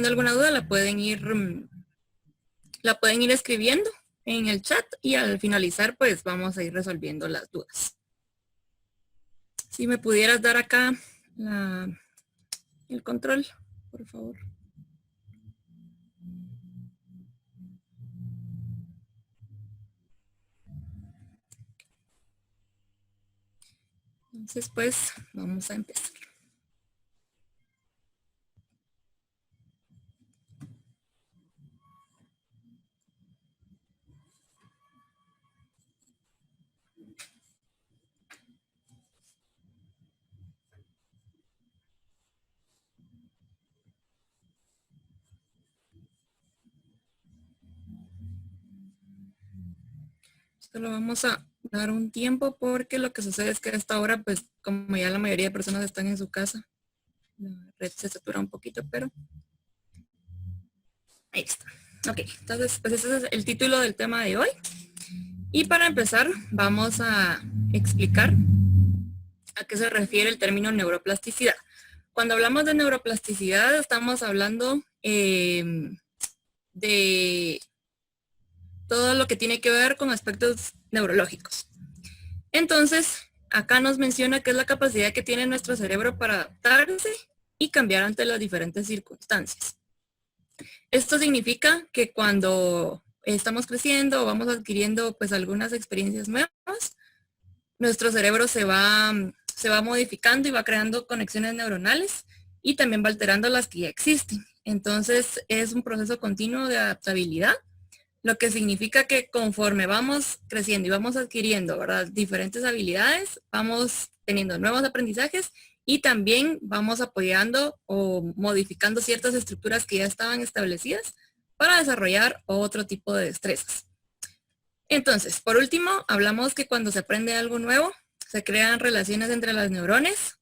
alguna duda la pueden ir escribiendo en el chat y al finalizar pues vamos a ir resolviendo las dudas. Si me pudieras dar acá el control, por favor. Entonces pues vamos a empezar. Solo vamos a dar un tiempo porque lo que sucede es que a esta hora, pues como ya la mayoría de personas están en su casa, la red se satura un poquito, pero ahí está. Ok, entonces pues ese es el título del tema de hoy. Y para empezar vamos a explicar a qué se refiere el término neuroplasticidad. Cuando hablamos de neuroplasticidad estamos hablando de todo lo que tiene que ver con aspectos neurológicos. Entonces, acá nos menciona que es la capacidad que tiene nuestro cerebro para adaptarse y cambiar ante las diferentes circunstancias. Esto significa que cuando estamos creciendo o vamos adquiriendo pues algunas experiencias nuevas, nuestro cerebro se va modificando y va creando conexiones neuronales y también va alterando las que ya existen. Entonces, es un proceso continuo de adaptabilidad, lo que significa que conforme vamos creciendo y vamos adquiriendo, ¿verdad?, diferentes habilidades, vamos teniendo nuevos aprendizajes y también vamos apoyando o modificando ciertas estructuras que ya estaban establecidas para desarrollar otro tipo de destrezas. Entonces, por último, hablamos que cuando se aprende algo nuevo, se crean relaciones entre las neuronas,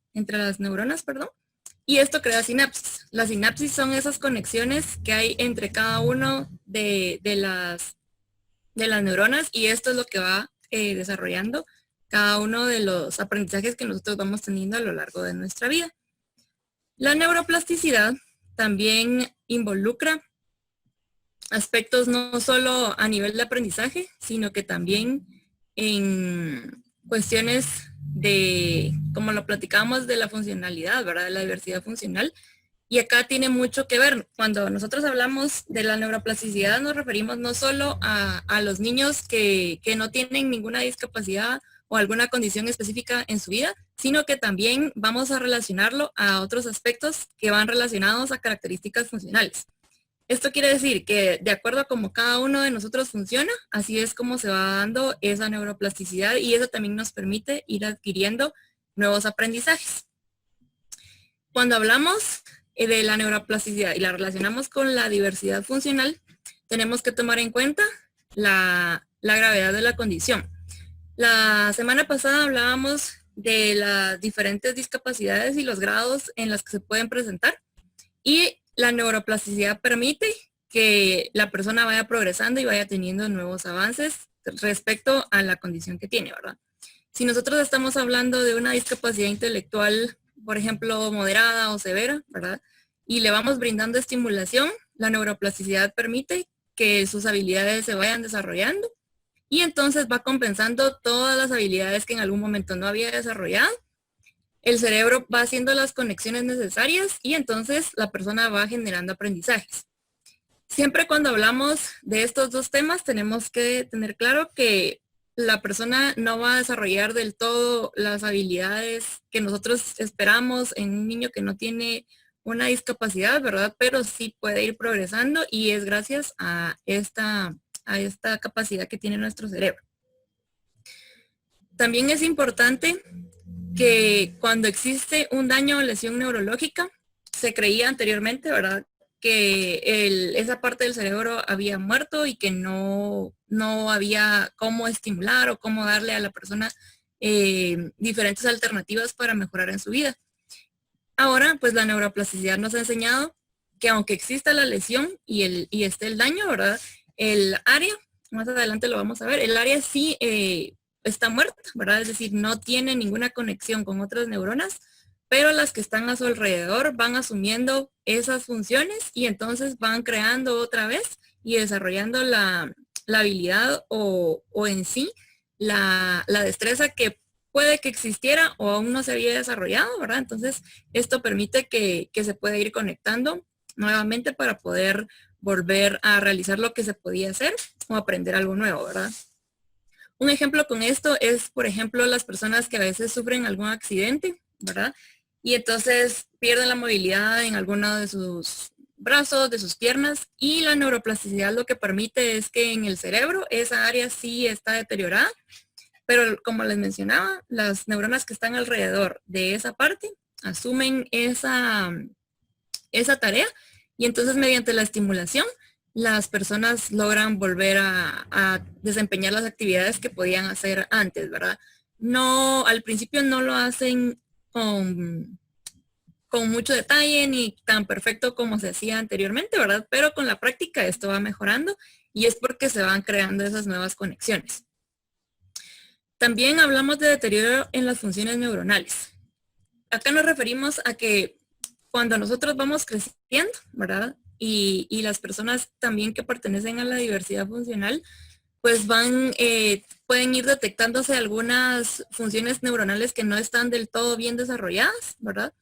y esto crea sinapsis. Las sinapsis son esas conexiones que hay entre cada uno de las neuronas y esto es lo que va desarrollando cada uno de los aprendizajes que nosotros vamos teniendo a lo largo de nuestra vida. La neuroplasticidad también involucra aspectos no solo a nivel de aprendizaje, sino que también en cuestiones de, como lo platicamos, de la funcionalidad, ¿verdad?, de la diversidad funcional. Y acá tiene mucho que ver. Cuando nosotros hablamos de la neuroplasticidad nos referimos no solo a los niños que no tienen ninguna discapacidad o alguna condición específica en su vida, sino que también vamos a relacionarlo a otros aspectos que van relacionados a características funcionales. Esto quiere decir que de acuerdo a cómo cada uno de nosotros funciona, así es como se va dando esa neuroplasticidad y eso también nos permite ir adquiriendo nuevos aprendizajes. Cuando hablamos de la neuroplasticidad y la relacionamos con la diversidad funcional, tenemos que tomar en cuenta la gravedad de la condición. La semana pasada hablábamos de las diferentes discapacidades y los grados en los que se pueden presentar y la neuroplasticidad permite que la persona vaya progresando y vaya teniendo nuevos avances respecto a la condición que tiene, ¿verdad? Si nosotros estamos hablando de una discapacidad intelectual, por ejemplo, moderada o severa, ¿verdad?, y le vamos brindando estimulación, la neuroplasticidad permite que sus habilidades se vayan desarrollando y entonces va compensando todas las habilidades que en algún momento no había desarrollado. El cerebro va haciendo las conexiones necesarias y entonces la persona va generando aprendizajes. Siempre cuando hablamos de estos dos temas tenemos que tener claro que la persona no va a desarrollar del todo las habilidades que nosotros esperamos en un niño que no tiene una discapacidad, ¿verdad? Pero sí puede ir progresando y es gracias a esta capacidad que tiene nuestro cerebro. También es importante que cuando existe un daño o lesión neurológica, se creía anteriormente, ¿verdad?, que esa parte del cerebro había muerto y que no había cómo estimular o cómo darle a la persona diferentes alternativas para mejorar en su vida. Ahora, pues la neuroplasticidad nos ha enseñado que aunque exista la lesión y esté el daño, ¿verdad?, el área, más adelante lo vamos a ver, el área sí está muerta, ¿verdad? Es decir, no tiene ninguna conexión con otras neuronas, pero las que están a su alrededor van asumiendo esas funciones y entonces van creando otra vez y desarrollando la habilidad o en sí la destreza que puede que existiera o aún no se había desarrollado, ¿verdad? Entonces, esto permite que se pueda ir conectando nuevamente para poder volver a realizar lo que se podía hacer o aprender algo nuevo, ¿verdad? Un ejemplo con esto es, por ejemplo, las personas que a veces sufren algún accidente, ¿verdad? Y entonces pierden la movilidad en alguno de sus brazos, de sus piernas, y la neuroplasticidad lo que permite es que en el cerebro esa área sí está deteriorada, pero como les mencionaba, las neuronas que están alrededor de esa parte asumen esa tarea y entonces mediante la estimulación las personas logran volver a desempeñar las actividades que podían hacer antes, ¿verdad? No, al principio no lo hacen con mucho detalle ni tan perfecto como se hacía anteriormente, ¿verdad? Pero con la práctica esto va mejorando y es porque se van creando esas nuevas conexiones. También hablamos de deterioro en las funciones neuronales. Acá nos referimos a que cuando nosotros vamos creciendo, ¿verdad? Y las personas también que pertenecen a la diversidad funcional, pues pueden ir detectándose algunas funciones neuronales que no están del todo bien desarrolladas, ¿verdad?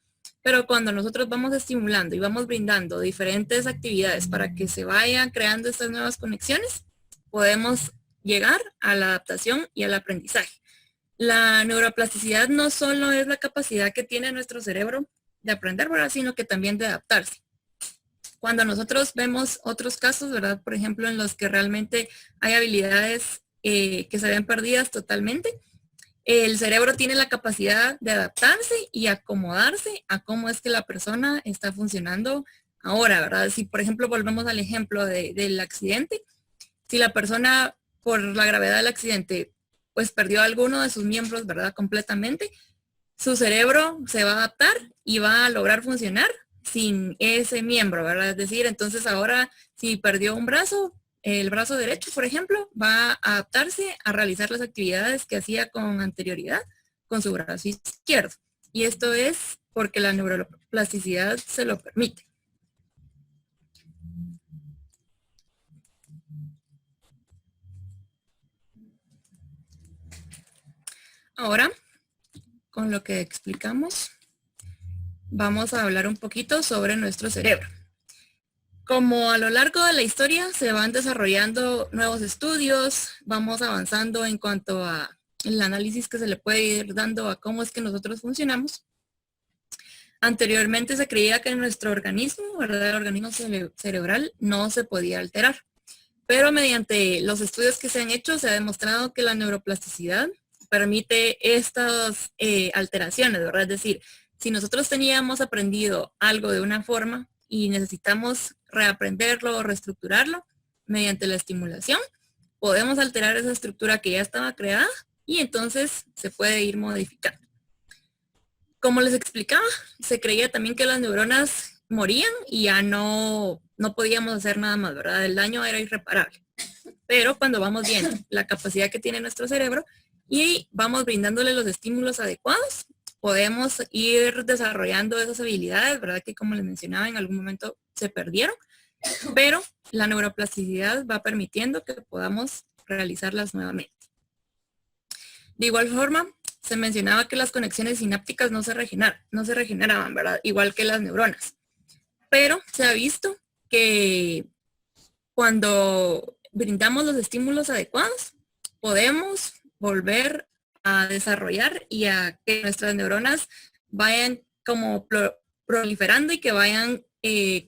Pero cuando nosotros vamos estimulando y vamos brindando diferentes actividades para que se vayan creando estas nuevas conexiones, podemos llegar a la adaptación y al aprendizaje. La neuroplasticidad no solo es la capacidad que tiene nuestro cerebro de aprender, ¿verdad? Sino que también de adaptarse. Cuando nosotros vemos otros casos, ¿verdad? Por ejemplo, en los que realmente hay habilidades que se ven perdidas totalmente, el cerebro tiene la capacidad de adaptarse y acomodarse a cómo es que la persona está funcionando ahora, ¿verdad? Si, por ejemplo, volvemos al ejemplo del accidente, si la persona, por la gravedad del accidente, pues perdió alguno de sus miembros, ¿verdad? Completamente, su cerebro se va a adaptar y va a lograr funcionar sin ese miembro, ¿verdad? Es decir, entonces ahora si perdió un brazo, el brazo derecho, por ejemplo, va a adaptarse a realizar las actividades que hacía con anterioridad con su brazo izquierdo. Y esto es porque la neuroplasticidad se lo permite. Ahora, con lo que explicamos, vamos a hablar un poquito sobre nuestro cerebro. Como a lo largo de la historia se van desarrollando nuevos estudios, vamos avanzando en cuanto a el análisis que se le puede ir dando a cómo es que nosotros funcionamos. Anteriormente se creía que nuestro organismo, ¿verdad? El organismo cerebral no se podía alterar, pero mediante los estudios que se han hecho se ha demostrado que la neuroplasticidad permite estas alteraciones, ¿verdad? Es decir, si nosotros teníamos aprendido algo de una forma y necesitamos reaprenderlo o reestructurarlo mediante la estimulación, podemos alterar esa estructura que ya estaba creada y entonces se puede ir modificando. Como les explicaba, se creía también que las neuronas morían y ya no podíamos hacer nada más, ¿verdad? El daño era irreparable. Pero cuando vamos viendo la capacidad que tiene nuestro cerebro y vamos brindándole los estímulos adecuados, podemos ir desarrollando esas habilidades, ¿verdad? Que como les mencionaba, en algún momento se perdieron, pero la neuroplasticidad va permitiendo que podamos realizarlas nuevamente. De igual forma, se mencionaba que las conexiones sinápticas no se regeneraban, ¿verdad? Igual que las neuronas. Pero se ha visto que cuando brindamos los estímulos adecuados, podemos volver a desarrollar y a que nuestras neuronas vayan como proliferando y que vayan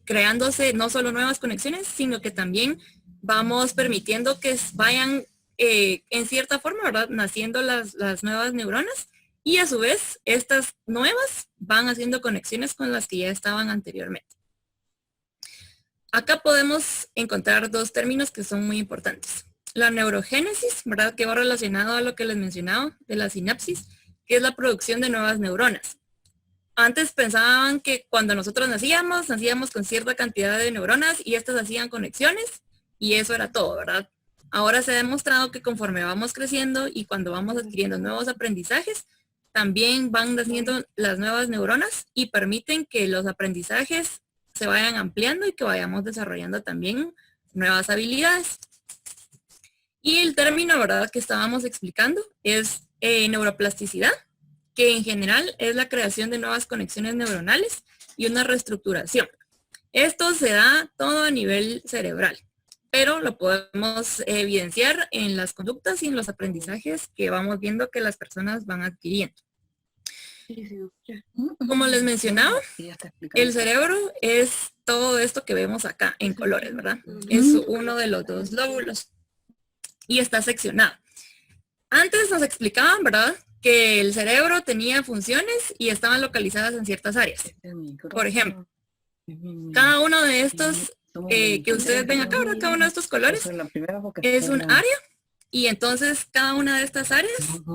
creándose no solo nuevas conexiones, sino que también vamos permitiendo que vayan en cierta forma, ¿verdad? Naciendo las nuevas neuronas y a su vez estas nuevas van haciendo conexiones con las que ya estaban anteriormente. Acá podemos encontrar dos términos que son muy importantes. La neurogénesis, ¿verdad? Que va relacionado a lo que les mencionaba de la sinapsis, que es la producción de nuevas neuronas. Antes pensaban que cuando nosotros nacíamos con cierta cantidad de neuronas y estas hacían conexiones y eso era todo, ¿verdad? Ahora se ha demostrado que conforme vamos creciendo y cuando vamos adquiriendo nuevos aprendizajes, también van naciendo las nuevas neuronas y permiten que los aprendizajes se vayan ampliando y que vayamos desarrollando también nuevas habilidades. Y el término, ¿verdad?, que estábamos explicando es neuroplasticidad, que en general es la creación de nuevas conexiones neuronales y una reestructuración. Esto se da todo a nivel cerebral, pero lo podemos evidenciar en las conductas y en los aprendizajes que vamos viendo que las personas van adquiriendo. Como les mencionaba, el cerebro es todo esto que vemos acá en colores, ¿verdad? Es uno de los dos lóbulos y está seccionado. Antes nos explicaban, ¿verdad?, que el cerebro tenía funciones y estaban localizadas en ciertas áreas. Por ejemplo, cada uno de estos que ustedes ven acá, ¿verdad?, cada uno de estos colores es un área. Y entonces cada una de estas áreas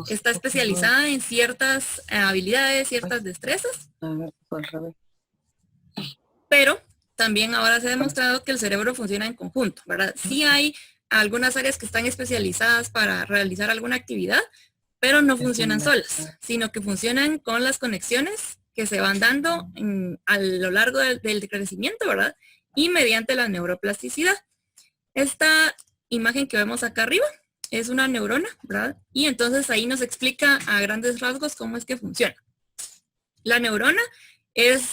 está especializada en ciertas habilidades, ciertas destrezas. Pero también ahora se ha demostrado que el cerebro funciona en conjunto, ¿verdad? Sí hay algunas áreas que están especializadas para realizar alguna actividad, pero no funcionan solas, sino que funcionan con las conexiones que se van dando a lo largo del crecimiento, ¿verdad? Y mediante la neuroplasticidad. Esta imagen que vemos acá arriba es una neurona, ¿verdad? Y entonces ahí nos explica a grandes rasgos cómo es que funciona. La neurona es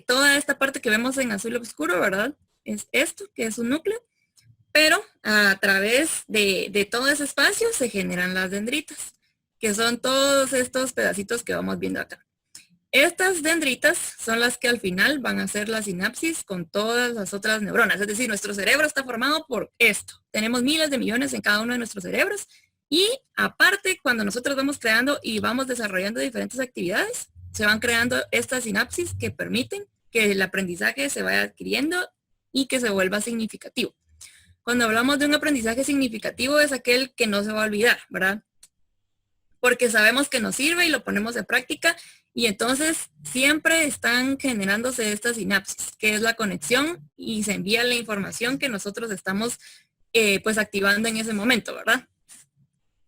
toda esta parte que vemos en azul oscuro, ¿verdad? Es esto, que es un núcleo, pero a través de todo ese espacio se generan las dendritas, que son todos estos pedacitos que vamos viendo acá. Estas dendritas son las que al final van a hacer la sinapsis con todas las otras neuronas. Es decir, nuestro cerebro está formado por esto. Tenemos miles de millones en cada uno de nuestros cerebros. Y aparte, cuando nosotros vamos creando y vamos desarrollando diferentes actividades, se van creando estas sinapsis que permiten que el aprendizaje se vaya adquiriendo y que se vuelva significativo. Cuando hablamos de un aprendizaje significativo es aquel que no se va a olvidar, ¿verdad? Porque sabemos que nos sirve y lo ponemos en práctica. Y entonces siempre están generándose estas sinapsis, que es la conexión y se envía la información que nosotros estamos pues activando en ese momento, ¿verdad?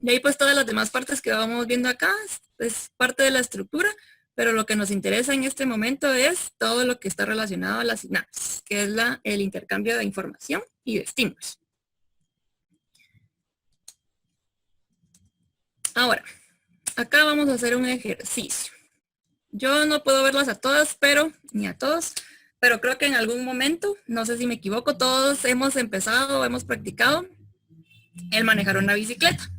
Y ahí pues todas las demás partes que vamos viendo acá es parte de la estructura, pero lo que nos interesa en este momento es todo lo que está relacionado a la sinapsis, que es el intercambio de información y de estímulos. Ahora, acá vamos a hacer un ejercicio. Yo no puedo verlas a todas, ni a todos, pero creo que en algún momento, no sé si me equivoco, todos hemos empezado, hemos practicado el manejar una bicicleta.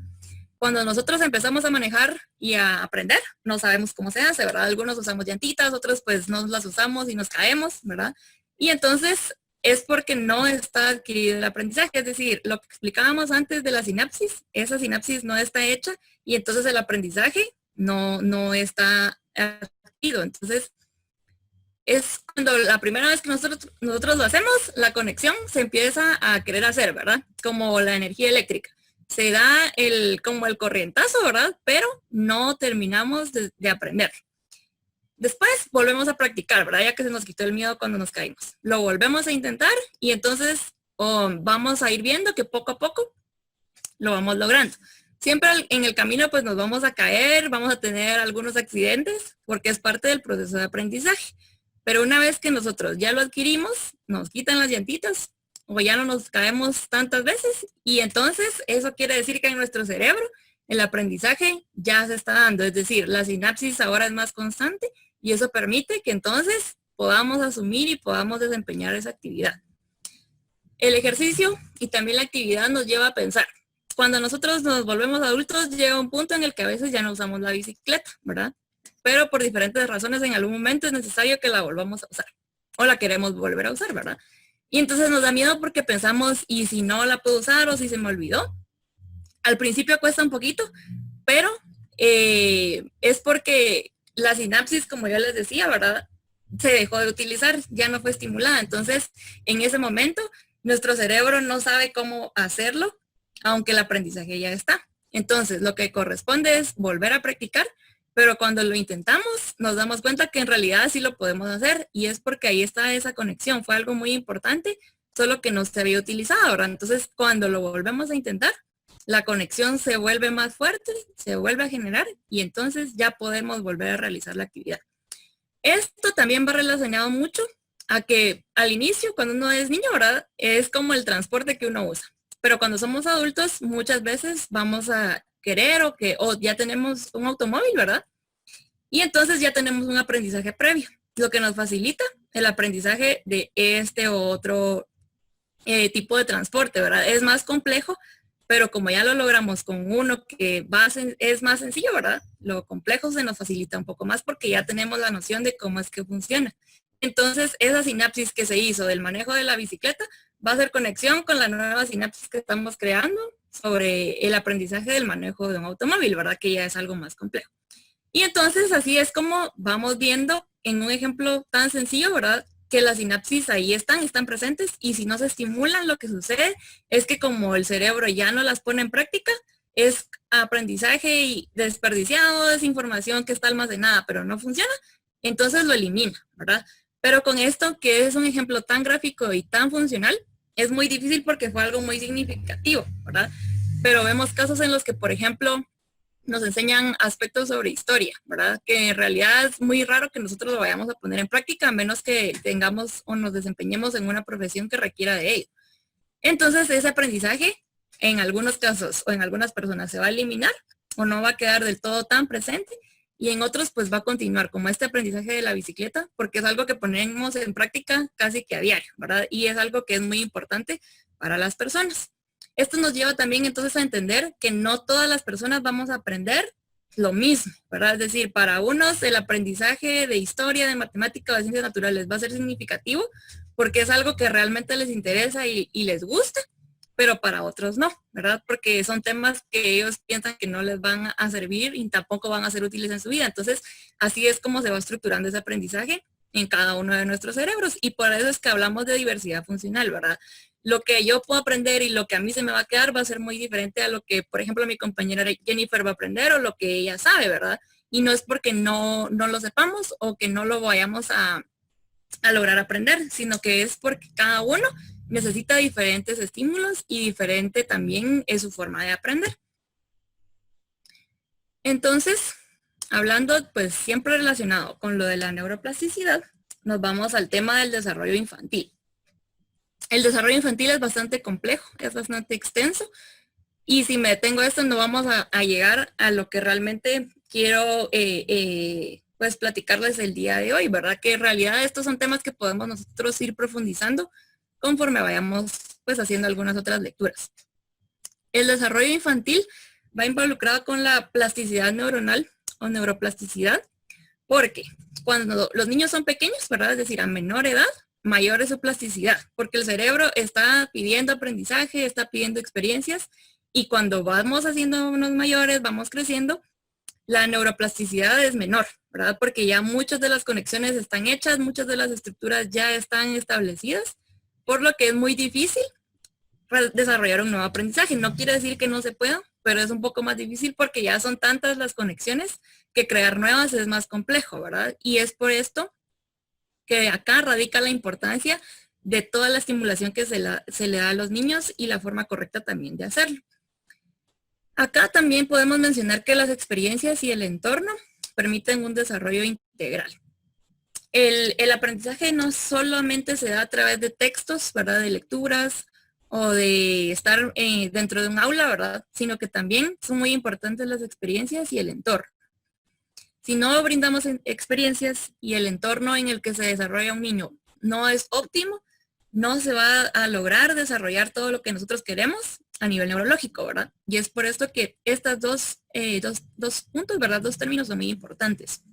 Cuando nosotros empezamos a manejar y a aprender, no sabemos cómo se hace, ¿verdad? Algunos usamos llantitas, otros pues no las usamos y nos caemos, ¿verdad? Y entonces es porque no está adquirido el aprendizaje, es decir, lo que explicábamos antes de la sinapsis, esa sinapsis no está hecha y entonces el aprendizaje no está adquirido. Entonces, es cuando la primera vez que nosotros lo hacemos, la conexión se empieza a querer hacer, ¿verdad? Como la energía eléctrica. Se da como el corrientazo, ¿verdad? Pero no terminamos de aprender. Después volvemos a practicar, ¿verdad? Ya que se nos quitó el miedo cuando nos caímos. Lo volvemos a intentar y entonces vamos a ir viendo que poco a poco lo vamos logrando. Siempre en el camino pues nos vamos a caer, vamos a tener algunos accidentes porque es parte del proceso de aprendizaje. Pero una vez que nosotros ya lo adquirimos, nos quitan las llantitas o ya no nos caemos tantas veces y entonces eso quiere decir que en nuestro cerebro el aprendizaje ya se está dando. Es decir, la sinapsis ahora es más constante y eso permite que entonces podamos asumir y podamos desempeñar esa actividad. El ejercicio y también la actividad nos lleva a pensar. Cuando nosotros nos volvemos adultos, llega un punto en el que a veces ya no usamos la bicicleta, ¿verdad? Pero por diferentes razones en algún momento es necesario que la volvamos a usar. O la queremos volver a usar, ¿verdad? Y entonces nos da miedo porque pensamos, ¿y si no la puedo usar o si se me olvidó? Al principio cuesta un poquito, pero es porque la sinapsis, como yo les decía, ¿verdad? Se dejó de utilizar, ya no fue estimulada. Entonces, en ese momento, nuestro cerebro no sabe cómo hacerlo, aunque el aprendizaje ya está. Entonces, lo que corresponde es volver a practicar, pero cuando lo intentamos, nos damos cuenta que en realidad sí lo podemos hacer y es porque ahí está esa conexión. Fue algo muy importante, solo que no se había utilizado, ¿verdad? Entonces, cuando lo volvemos a intentar, la conexión se vuelve más fuerte, se vuelve a generar y entonces ya podemos volver a realizar la actividad. Esto también va relacionado mucho a que al inicio, cuando uno es niño, ¿verdad? Es como el transporte que uno usa. Pero cuando somos adultos, muchas veces vamos a querer o ya tenemos un automóvil, ¿verdad? Y entonces ya tenemos un aprendizaje previo, lo que nos facilita el aprendizaje de este o otro tipo de transporte, ¿verdad? Es más complejo, pero como ya lo logramos con uno que es más sencillo, ¿verdad? Lo complejo se nos facilita un poco más porque ya tenemos la noción de cómo es que funciona. Entonces, esa sinapsis que se hizo del manejo de la bicicleta va a hacer conexión con la nueva sinapsis que estamos creando sobre el aprendizaje del manejo de un automóvil, ¿verdad? Que ya es algo más complejo. Y entonces, así es como vamos viendo en un ejemplo tan sencillo, ¿verdad? Que las sinapsis ahí están presentes y si no se estimulan, lo que sucede es que como el cerebro ya no las pone en práctica, es aprendizaje y desperdiciado, es información que está almacenada pero no funciona, entonces lo elimina, ¿verdad? Pero con esto, que es un ejemplo tan gráfico y tan funcional, es muy difícil porque fue algo muy significativo, ¿verdad? Pero vemos casos en los que, por ejemplo, nos enseñan aspectos sobre historia, ¿verdad? Que en realidad es muy raro que nosotros lo vayamos a poner en práctica, a menos que tengamos o nos desempeñemos en una profesión que requiera de ello. Entonces, ese aprendizaje, en algunos casos o en algunas personas se va a eliminar o no va a quedar del todo tan presente y en otros pues va a continuar como este aprendizaje de la bicicleta porque es algo que ponemos en práctica casi que a diario, ¿verdad? Y es algo que es muy importante para las personas. Esto nos lleva también entonces a entender que no todas las personas vamos a aprender lo mismo, ¿verdad? Es decir, para unos el aprendizaje de historia, de matemática o de ciencias naturales va a ser significativo porque es algo que realmente les interesa y les gusta, pero para otros no, ¿verdad? Porque son temas que ellos piensan que no les van a servir y tampoco van a ser útiles en su vida. Entonces, así es como se va estructurando ese aprendizaje en cada uno de nuestros cerebros. Y por eso es que hablamos de diversidad funcional, ¿verdad? Lo que yo puedo aprender y lo que a mí se me va a quedar va a ser muy diferente a lo que, por ejemplo, mi compañera Jennifer va a aprender o lo que ella sabe, ¿verdad? Y no es porque no lo sepamos o que no lo vayamos a lograr aprender, sino que es porque cada uno necesita diferentes estímulos y diferente también es su forma de aprender. Entonces, hablando pues siempre relacionado con lo de la neuroplasticidad, nos vamos al tema del desarrollo infantil. El desarrollo infantil es bastante complejo, es bastante extenso y si me detengo a esto no vamos a llegar a lo que realmente quiero pues platicarles el día de hoy, ¿verdad? Que en realidad estos son temas que podemos nosotros ir profundizando conforme vayamos pues haciendo algunas otras lecturas. El desarrollo infantil va involucrado con la plasticidad neuronal o neuroplasticidad, porque cuando los niños son pequeños, ¿verdad? Es decir, a menor edad, mayor es su plasticidad, porque el cerebro está pidiendo aprendizaje, está pidiendo experiencias, y cuando vamos haciendo unos mayores, vamos creciendo, la neuroplasticidad es menor, ¿verdad? Porque ya muchas de las conexiones están hechas, muchas de las estructuras ya están establecidas, por lo que es muy difícil desarrollar un nuevo aprendizaje. No quiere decir que no se pueda, pero es un poco más difícil porque ya son tantas las conexiones que crear nuevas es más complejo, ¿verdad? Y es por esto que acá radica la importancia de toda la estimulación que se le da a los niños y la forma correcta también de hacerlo. Acá también podemos mencionar que las experiencias y el entorno permiten un desarrollo integral. El aprendizaje no solamente se da a través de textos, ¿verdad? De lecturas o de estar dentro de un aula, ¿verdad? Sino que también son muy importantes las experiencias y el entorno. Si no brindamos experiencias y el entorno en el que se desarrolla un niño no es óptimo, no se va a lograr desarrollar todo lo que nosotros queremos a nivel neurológico, ¿verdad? Y es por esto que estas dos puntos, ¿verdad? Dos términos son muy importantes.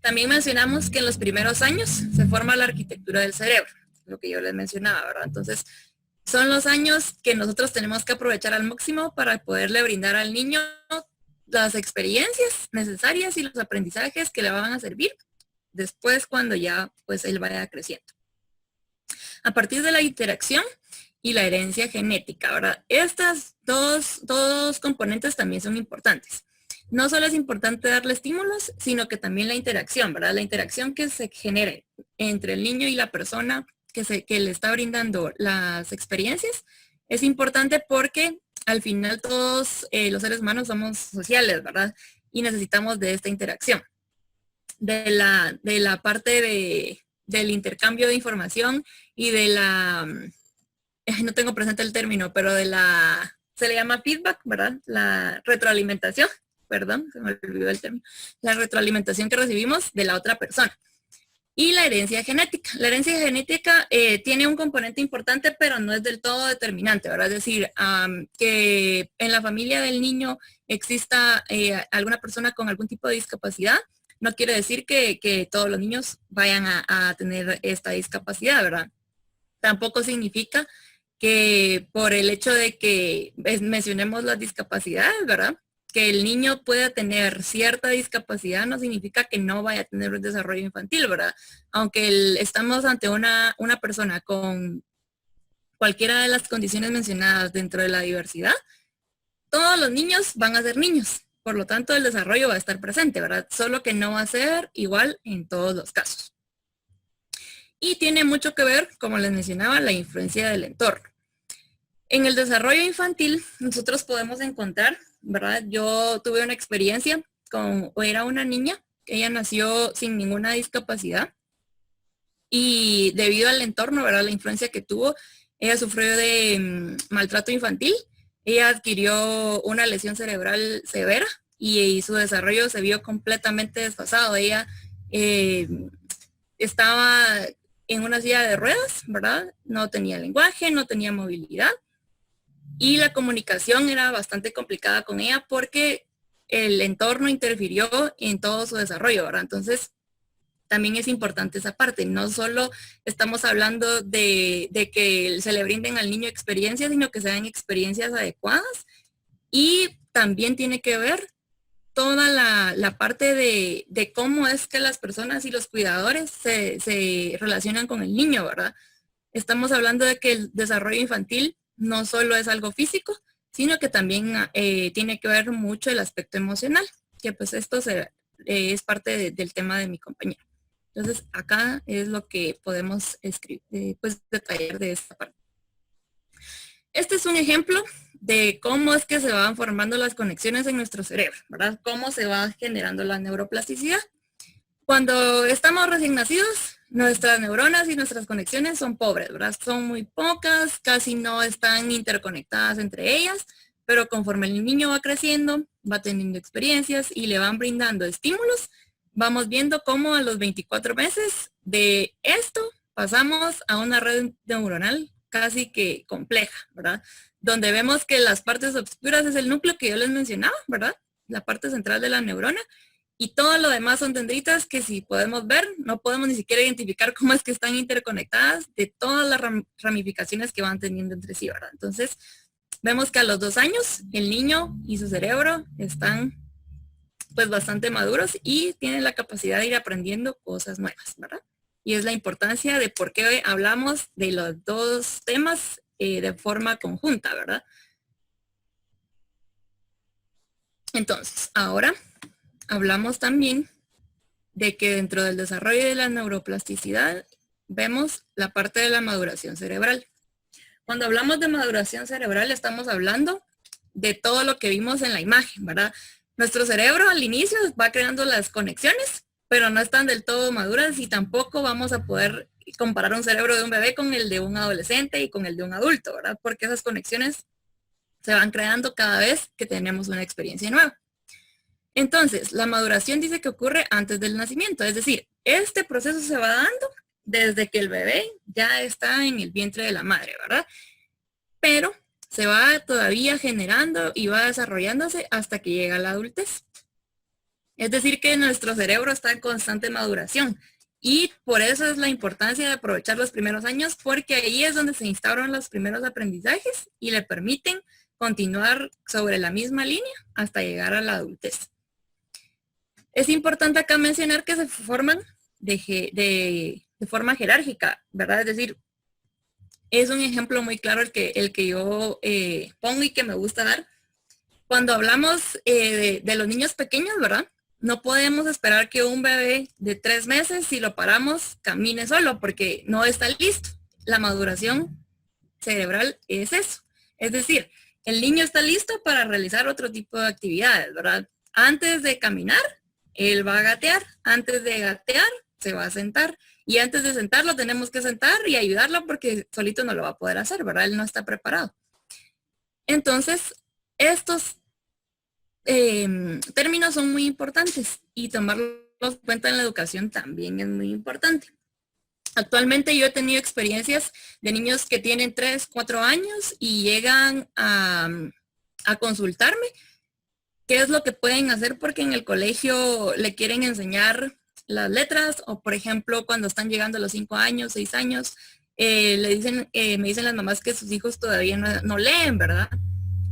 También mencionamos que en los primeros años se forma la arquitectura del cerebro, lo que yo les mencionaba, ¿verdad? Entonces, son los años que nosotros tenemos que aprovechar al máximo para poderle brindar al niño las experiencias necesarias y los aprendizajes que le van a servir después cuando ya pues él vaya creciendo. A partir de la interacción y la herencia genética, ¿verdad? Estas dos componentes también son importantes. No solo es importante darle estímulos, sino que también la interacción, ¿verdad? La interacción que se genere entre el niño y la persona que le está brindando las experiencias es importante porque al final todos los seres humanos somos sociales, ¿verdad? Y necesitamos de esta interacción, de la parte del intercambio de información y de la, no tengo presente el término, pero se le llama feedback, ¿verdad? La retroalimentación, perdón, se me olvidó el término, la retroalimentación que recibimos de la otra persona. Y la herencia genética. La herencia genética tiene un componente importante, pero no es del todo determinante, ¿verdad? Es decir, que en la familia del niño exista alguna persona con algún tipo de discapacidad, no quiere decir que todos los niños vayan a tener esta discapacidad, ¿verdad? Tampoco significa que por el hecho de que mencionemos las discapacidades, ¿verdad? Que el niño pueda tener cierta discapacidad no significa que no vaya a tener un desarrollo infantil, ¿verdad? Aunque estamos ante una persona con cualquiera de las condiciones mencionadas dentro de la diversidad, todos los niños van a ser niños. Por lo tanto, el desarrollo va a estar presente, ¿verdad? Solo que no va a ser igual en todos los casos. Y tiene mucho que ver, como les mencionaba, la influencia del entorno. En el desarrollo infantil, nosotros podemos encontrar, ¿verdad? Yo tuve una experiencia era una niña, ella nació sin ninguna discapacidad y debido al entorno, ¿verdad? La influencia que tuvo, ella sufrió de maltrato infantil, ella adquirió una lesión cerebral severa y su desarrollo se vio completamente desfasado. Ella estaba en una silla de ruedas, ¿verdad? No tenía lenguaje, no tenía movilidad. Y la comunicación era bastante complicada con ella porque el entorno interfirió en todo su desarrollo, ¿verdad? Entonces, también es importante esa parte. No solo estamos hablando de que se le brinden al niño experiencias, sino que sean experiencias adecuadas. Y también tiene que ver toda la parte de cómo es que las personas y los cuidadores se relacionan con el niño, ¿verdad? Estamos hablando de que el desarrollo infantil no solo es algo físico, sino que también tiene que ver mucho el aspecto emocional, que pues esto es parte del tema de mi compañero. Entonces, acá es lo que podemos escribir, pues detallar de esta parte. Este es un ejemplo de cómo es que se van formando las conexiones en nuestro cerebro, ¿verdad? Cómo se va generando la neuroplasticidad. Cuando estamos recién nacidos, nuestras neuronas y nuestras conexiones son pobres, ¿verdad? Son muy pocas, casi no están interconectadas entre ellas, pero conforme el niño va creciendo, va teniendo experiencias y le van brindando estímulos, vamos viendo cómo a los 24 meses de esto pasamos a una red neuronal casi que compleja, ¿verdad? Donde vemos que las partes oscuras es el núcleo que yo les mencionaba, ¿verdad? La parte central de la neurona. Y todo lo demás son dendritas que si podemos ver, no podemos ni siquiera identificar cómo es que están interconectadas de todas las ramificaciones que van teniendo entre sí, ¿verdad? Entonces, vemos que a los 2 años el niño y su cerebro están pues bastante maduros y tienen la capacidad de ir aprendiendo cosas nuevas, ¿verdad? Y es la importancia de por qué hoy hablamos de los dos temas de forma conjunta, ¿verdad? Entonces, ahora hablamos también de que dentro del desarrollo de la neuroplasticidad vemos la parte de la maduración cerebral. Cuando hablamos de maduración cerebral estamos hablando de todo lo que vimos en la imagen, ¿verdad? Nuestro cerebro al inicio va creando las conexiones, pero no están del todo maduras y tampoco vamos a poder comparar un cerebro de un bebé con el de un adolescente y con el de un adulto, ¿verdad? Porque esas conexiones se van creando cada vez que tenemos una experiencia nueva. Entonces, la maduración dice que ocurre antes del nacimiento, es decir, este proceso se va dando desde que el bebé ya está en el vientre de la madre, ¿verdad? Pero se va todavía generando y va desarrollándose hasta que llega a la adultez. Es decir, que nuestro cerebro está en constante maduración y por eso es la importancia de aprovechar los primeros años porque ahí es donde se instauran los primeros aprendizajes y le permiten continuar sobre la misma línea hasta llegar a la adultez. Es importante acá mencionar que se forman de forma jerárquica, ¿verdad? Es decir, es un ejemplo muy claro el que yo pongo y que me gusta dar. Cuando hablamos de los niños pequeños, ¿verdad? No podemos esperar que un bebé de 3 meses, si lo paramos, camine solo, porque no está listo. La maduración cerebral es eso. Es decir, el niño está listo para realizar otro tipo de actividades, ¿verdad? Antes de caminar, él va a gatear. Antes de gatear, se va a sentar. Y antes de sentarlo, tenemos que sentar y ayudarlo porque solito no lo va a poder hacer, ¿verdad? Él no está preparado. Entonces, estos términos son muy importantes y tomarlos en cuenta en la educación también es muy importante. Actualmente yo he tenido experiencias de niños que tienen 3, 4 años y llegan a consultarme qué es lo que pueden hacer porque en el colegio le quieren enseñar las letras o por ejemplo cuando están llegando a los 5 años, 6 años, me dicen las mamás que sus hijos todavía no leen, ¿verdad?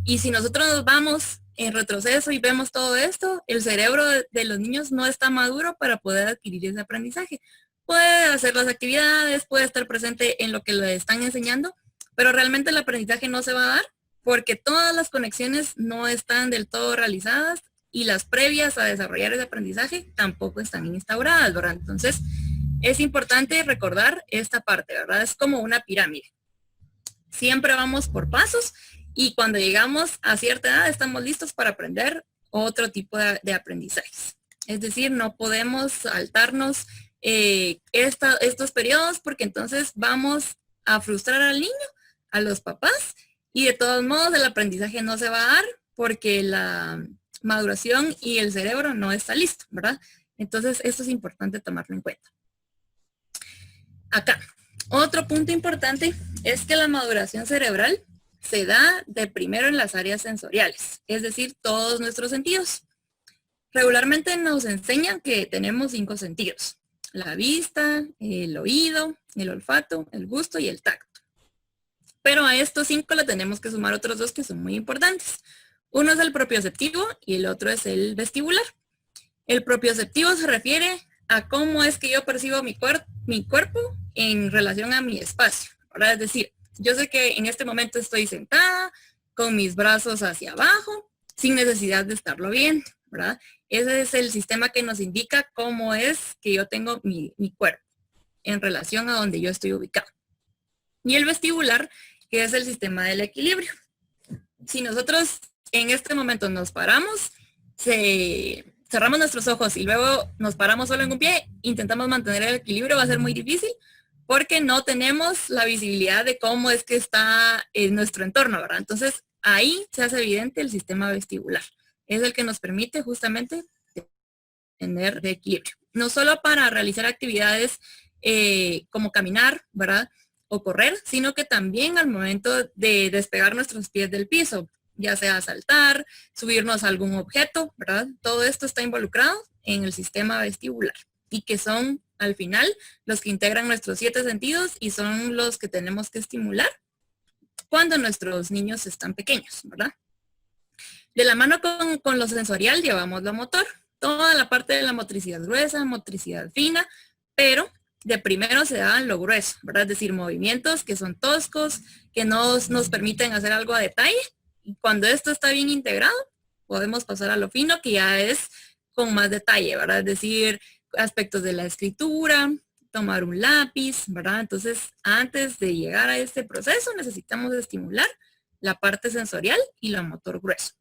Y si nosotros nos vamos en retroceso y vemos todo esto, el cerebro de los niños no está maduro para poder adquirir ese aprendizaje. Puede hacer las actividades, puede estar presente en lo que le están enseñando, pero realmente el aprendizaje no se va a dar porque todas las conexiones no están del todo realizadas y las previas a desarrollar ese aprendizaje tampoco están instauradas, ¿verdad? Entonces, es importante recordar esta parte, ¿verdad? Es como una pirámide. Siempre vamos por pasos y cuando llegamos a cierta edad estamos listos para aprender otro tipo de aprendizajes. Es decir, no podemos saltarnos estos periodos porque entonces vamos a frustrar al niño, a los papás y de todos modos el aprendizaje no se va a dar porque la maduración y el cerebro no está listo, ¿verdad? Entonces esto es importante tomarlo en cuenta. Acá, otro punto importante es que la maduración cerebral se da de primero en las áreas sensoriales, es decir, todos nuestros sentidos. Regularmente nos enseñan que tenemos 5 sentidos: la vista, el oído, el olfato, el gusto y el tacto. Pero a estos 5 le tenemos que sumar otros 2 que son muy importantes. Uno es el propioceptivo y el otro es el vestibular. El propioceptivo se refiere a cómo es que yo percibo mi cuerpo en relación a mi espacio, ¿verdad? Es decir, yo sé que en este momento estoy sentada con mis brazos hacia abajo, sin necesidad de estarlo viendo, ¿verdad? Ese es el sistema que nos indica cómo es que yo tengo mi cuerpo en relación a donde yo estoy ubicado. Y el vestibular, que es el sistema del equilibrio. Si nosotros en este momento nos paramos, cerramos nuestros ojos y luego nos paramos solo en un pie, intentamos mantener el equilibrio, va a ser muy difícil porque no tenemos la visibilidad de cómo es que está en nuestro entorno, ¿verdad? Entonces, ahí se hace evidente el sistema vestibular. Es el que nos permite justamente tener de equilibrio. No solo para realizar actividades como caminar, ¿verdad? O correr, sino que también al momento de despegar nuestros pies del piso, ya sea saltar, subirnos a algún objeto, ¿verdad? Todo esto está involucrado en el sistema vestibular y que son al final los que integran nuestros 7 sentidos y son los que tenemos que estimular cuando nuestros niños están pequeños, ¿verdad? De la mano con lo sensorial llevamos lo motor, toda la parte de la motricidad gruesa, motricidad fina, pero de primero se da lo grueso, ¿verdad? Es decir, movimientos que son toscos, que nos permiten hacer algo a detalle. Y cuando esto está bien integrado, podemos pasar a lo fino, que ya es con más detalle, ¿verdad? Es decir, aspectos de la escritura, tomar un lápiz, ¿verdad? Entonces, antes de llegar a este proceso, necesitamos estimular la parte sensorial y la motor grueso.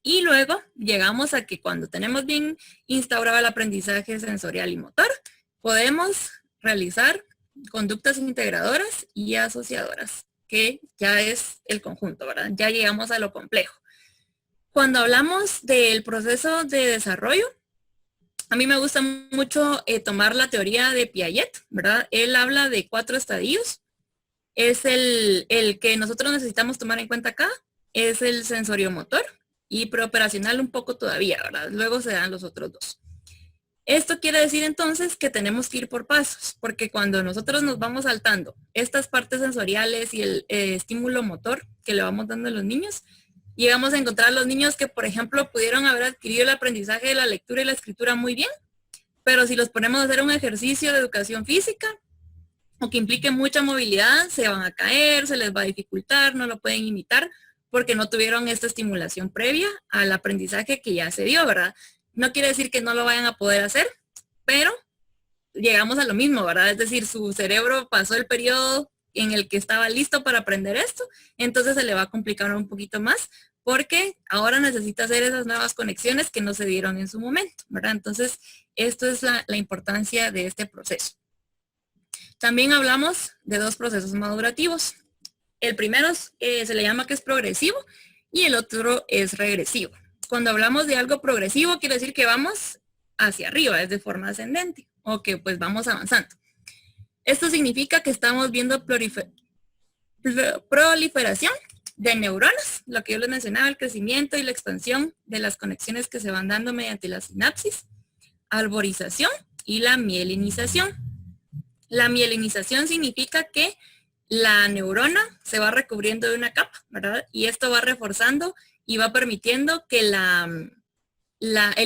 Y luego llegamos a que cuando tenemos bien instaurado el aprendizaje sensorial y motor, podemos realizar conductas integradoras y asociadoras, que ya es el conjunto, ¿verdad? Ya llegamos a lo complejo. Cuando hablamos del proceso de desarrollo, a mí me gusta mucho tomar la teoría de Piaget, ¿verdad? Él habla de 4 estadios. Es el que nosotros necesitamos tomar en cuenta acá, es el sensoriomotor y preoperacional un poco todavía, ¿verdad? Luego se dan los otros 2. Esto quiere decir entonces que tenemos que ir por pasos, porque cuando nosotros nos vamos saltando estas partes sensoriales y el estímulo motor que le vamos dando a los niños, llegamos a encontrar a los niños que, por ejemplo, pudieron haber adquirido el aprendizaje de la lectura y la escritura muy bien, pero si los ponemos a hacer un ejercicio de educación física, o que implique mucha movilidad, se van a caer, se les va a dificultar, no lo pueden imitar, porque no tuvieron esta estimulación previa al aprendizaje que ya se dio, ¿verdad? No quiere decir que no lo vayan a poder hacer, pero llegamos a lo mismo, ¿verdad? Es decir, su cerebro pasó el periodo en el que estaba listo para aprender esto, entonces se le va a complicar un poquito más porque ahora necesita hacer esas nuevas conexiones que no se dieron en su momento, ¿verdad? Entonces, esto es la importancia de este proceso. También hablamos de dos procesos madurativos. El primero se le llama que es progresivo y el otro es regresivo. Cuando hablamos de algo progresivo, quiere decir que vamos hacia arriba, es de forma ascendente, o que pues vamos avanzando. Esto significa que estamos viendo proliferación de neuronas, lo que yo les mencionaba, el crecimiento y la expansión de las conexiones que se van dando mediante la sinapsis, arborización y la mielinización. La mielinización significa que la neurona se va recubriendo de una capa, ¿verdad? Y esto va reforzando y va permitiendo que el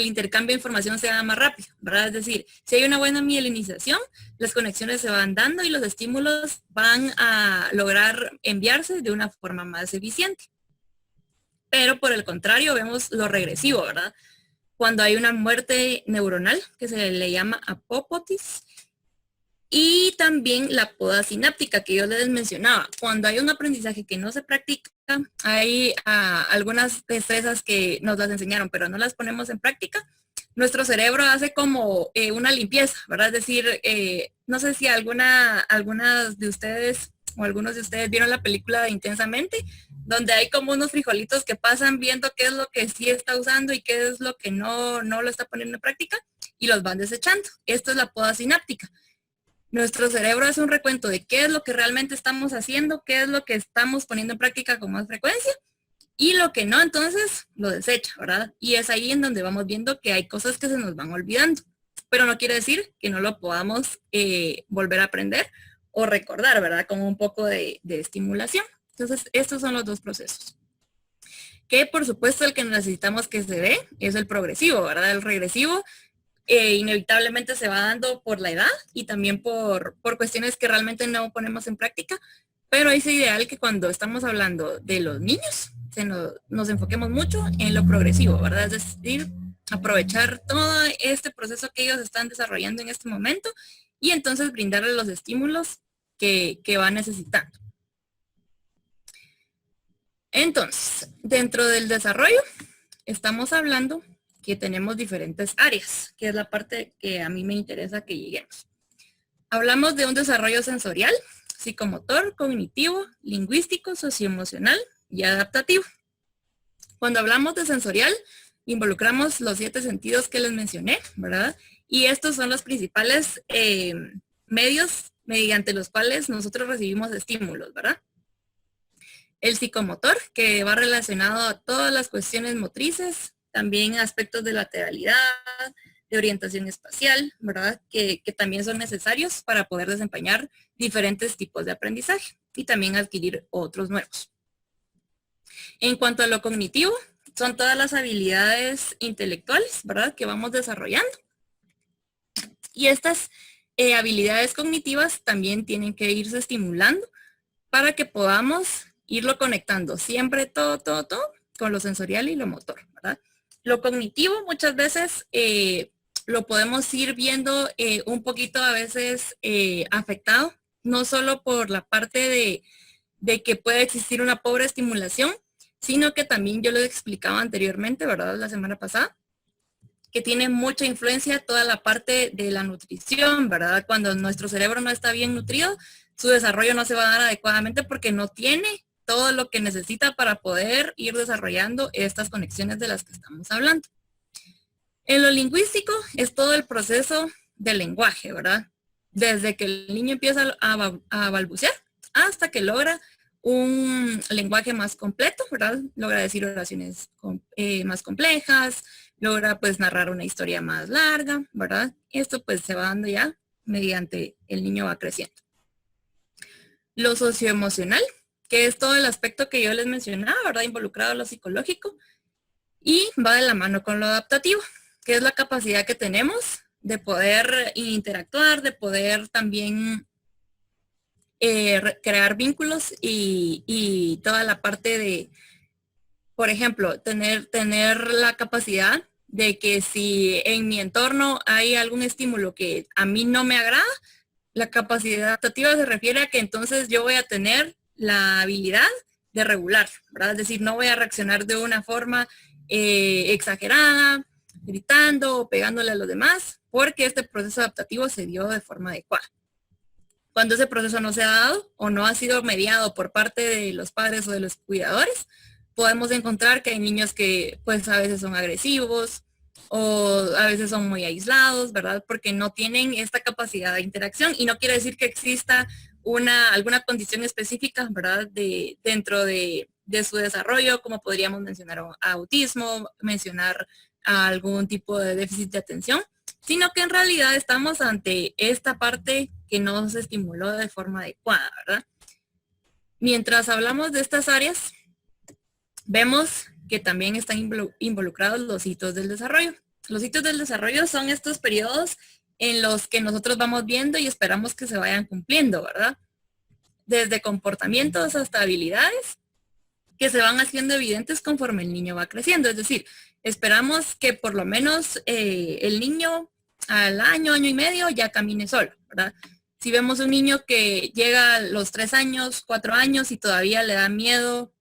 intercambio de información sea más rápido, ¿verdad? Es decir, si hay una buena mielinización, las conexiones se van dando y los estímulos van a lograr enviarse de una forma más eficiente. Pero por el contrario, vemos lo regresivo, ¿verdad? Cuando hay una muerte neuronal, que se le llama apóptosis, y también la poda sináptica que yo les mencionaba. Cuando hay un aprendizaje que no se practica, hay algunas destrezas que nos las enseñaron, pero no las ponemos en práctica. Nuestro cerebro hace como una limpieza, ¿verdad? Es decir, no sé si algunas de ustedes o algunos de ustedes vieron la película de Intensamente, donde hay como unos frijolitos que pasan viendo qué es lo que sí está usando y qué es lo que no lo está poniendo en práctica y los van desechando. Esto es la poda sináptica. Nuestro cerebro hace un recuento de qué es lo que realmente estamos haciendo, qué es lo que estamos poniendo en práctica con más frecuencia y lo que no, entonces lo desecha, ¿verdad? Y es ahí en donde vamos viendo que hay cosas que se nos van olvidando, pero no quiere decir que no lo podamos volver a aprender o recordar, ¿verdad? Como un poco de estimulación. Entonces, estos son los dos procesos. Que por supuesto el que necesitamos que se dé es el progresivo, ¿verdad? El regresivo inevitablemente se va dando por la edad y también por cuestiones que realmente no ponemos en práctica, pero es ideal que cuando estamos hablando de los niños, nos enfoquemos mucho en lo progresivo, ¿verdad? Es decir, aprovechar todo este proceso que ellos están desarrollando en este momento y entonces brindarles los estímulos que van necesitando. Entonces, dentro del desarrollo, estamos hablando que tenemos diferentes áreas, que es la parte que a mí me interesa que lleguemos. Hablamos de un desarrollo sensorial, psicomotor, cognitivo, lingüístico, socioemocional y adaptativo. Cuando hablamos de sensorial, involucramos los 7 sentidos que les mencioné, ¿verdad? Y estos son los principales medios mediante los cuales nosotros recibimos estímulos, ¿verdad? El psicomotor, que va relacionado a todas las cuestiones motrices, también aspectos de lateralidad, de orientación espacial, ¿verdad? Que también son necesarios para poder desempeñar diferentes tipos de aprendizaje y también adquirir otros nuevos. En cuanto a lo cognitivo, son todas las habilidades intelectuales, ¿verdad? Que vamos desarrollando. Y estas habilidades cognitivas también tienen que irse estimulando para que podamos irlo conectando siempre todo con lo sensorial y lo motor, ¿verdad? Lo cognitivo muchas veces lo podemos ir viendo un poquito a veces afectado, no solo por la parte de que puede existir una pobre estimulación, sino que también yo les explicaba anteriormente, ¿verdad? La semana pasada, que tiene mucha influencia toda la parte de la nutrición, ¿verdad? Cuando nuestro cerebro no está bien nutrido, su desarrollo no se va a dar adecuadamente porque no tiene todo lo que necesita para poder ir desarrollando estas conexiones de las que estamos hablando. En lo lingüístico es todo el proceso del lenguaje, ¿verdad? Desde que el niño empieza a balbucear hasta que logra un lenguaje más completo, ¿verdad? Logra decir oraciones más complejas, logra pues narrar una historia más larga, ¿verdad? Esto pues se va dando ya mediante el niño va creciendo. Lo socioemocional, que es todo el aspecto que yo les mencionaba, ¿verdad? Involucrado en lo psicológico, y va de la mano con lo adaptativo, que es la capacidad que tenemos de poder interactuar, de poder también crear vínculos y toda la parte de, por ejemplo, tener la capacidad de que si en mi entorno hay algún estímulo que a mí no me agrada, La capacidad adaptativa se refiere a que entonces yo voy a tener la habilidad de regular, ¿verdad? Es decir, no voy a reaccionar de una forma exagerada, gritando o pegándole a los demás, porque este proceso adaptativo se dio de forma adecuada. Cuando ese proceso no se ha dado o no ha sido mediado por parte de los padres o de los cuidadores, podemos encontrar que hay niños que pues a veces son agresivos o a veces son muy aislados, ¿verdad? Porque no tienen esta capacidad de interacción y no quiere decir que exista alguna condición específica, ¿verdad? Dentro de su desarrollo, como podríamos mencionar autismo, mencionar algún tipo de déficit de atención, sino que en realidad estamos ante esta parte que no se estimuló de forma adecuada, ¿verdad? Mientras hablamos de estas áreas, vemos que también están involucrados los hitos del desarrollo. Los hitos del desarrollo son estos periodos en los que nosotros vamos viendo y esperamos que se vayan cumpliendo, ¿verdad? Desde comportamientos hasta habilidades que se van haciendo evidentes conforme el niño va creciendo. Es decir, esperamos que por lo menos el niño al año, año y medio ya camine solo, ¿verdad? Si vemos un niño que llega a los 3 años, 4 años y todavía le da miedo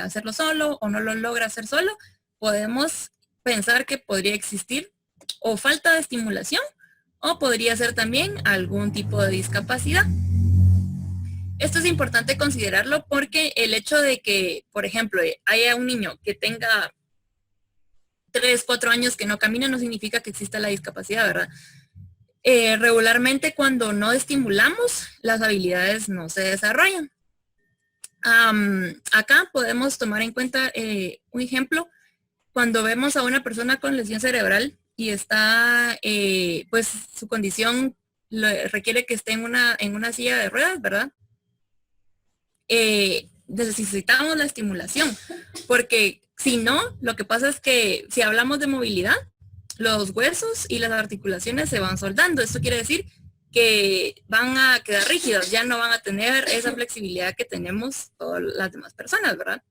hacerlo solo o no lo logra hacer solo, podemos pensar que podría existir o falta de estimulación o podría ser también algún tipo de discapacidad. Esto es importante considerarlo porque el hecho de que, por ejemplo, haya un niño que tenga 3, 4 años que no camina no significa que exista la discapacidad, ¿verdad? Regularmente cuando no estimulamos, las habilidades no se desarrollan. Acá podemos tomar en cuenta un ejemplo. Cuando vemos a una persona con lesión cerebral y está, pues su condición requiere que esté en una silla de ruedas, ¿verdad? Necesitamos la estimulación, porque si no, lo que pasa es que si hablamos de movilidad, los huesos y las articulaciones se van soldando. Esto quiere decir que van a quedar rígidos, ya no van a tener esa flexibilidad que tenemos todas las demás personas, ¿verdad?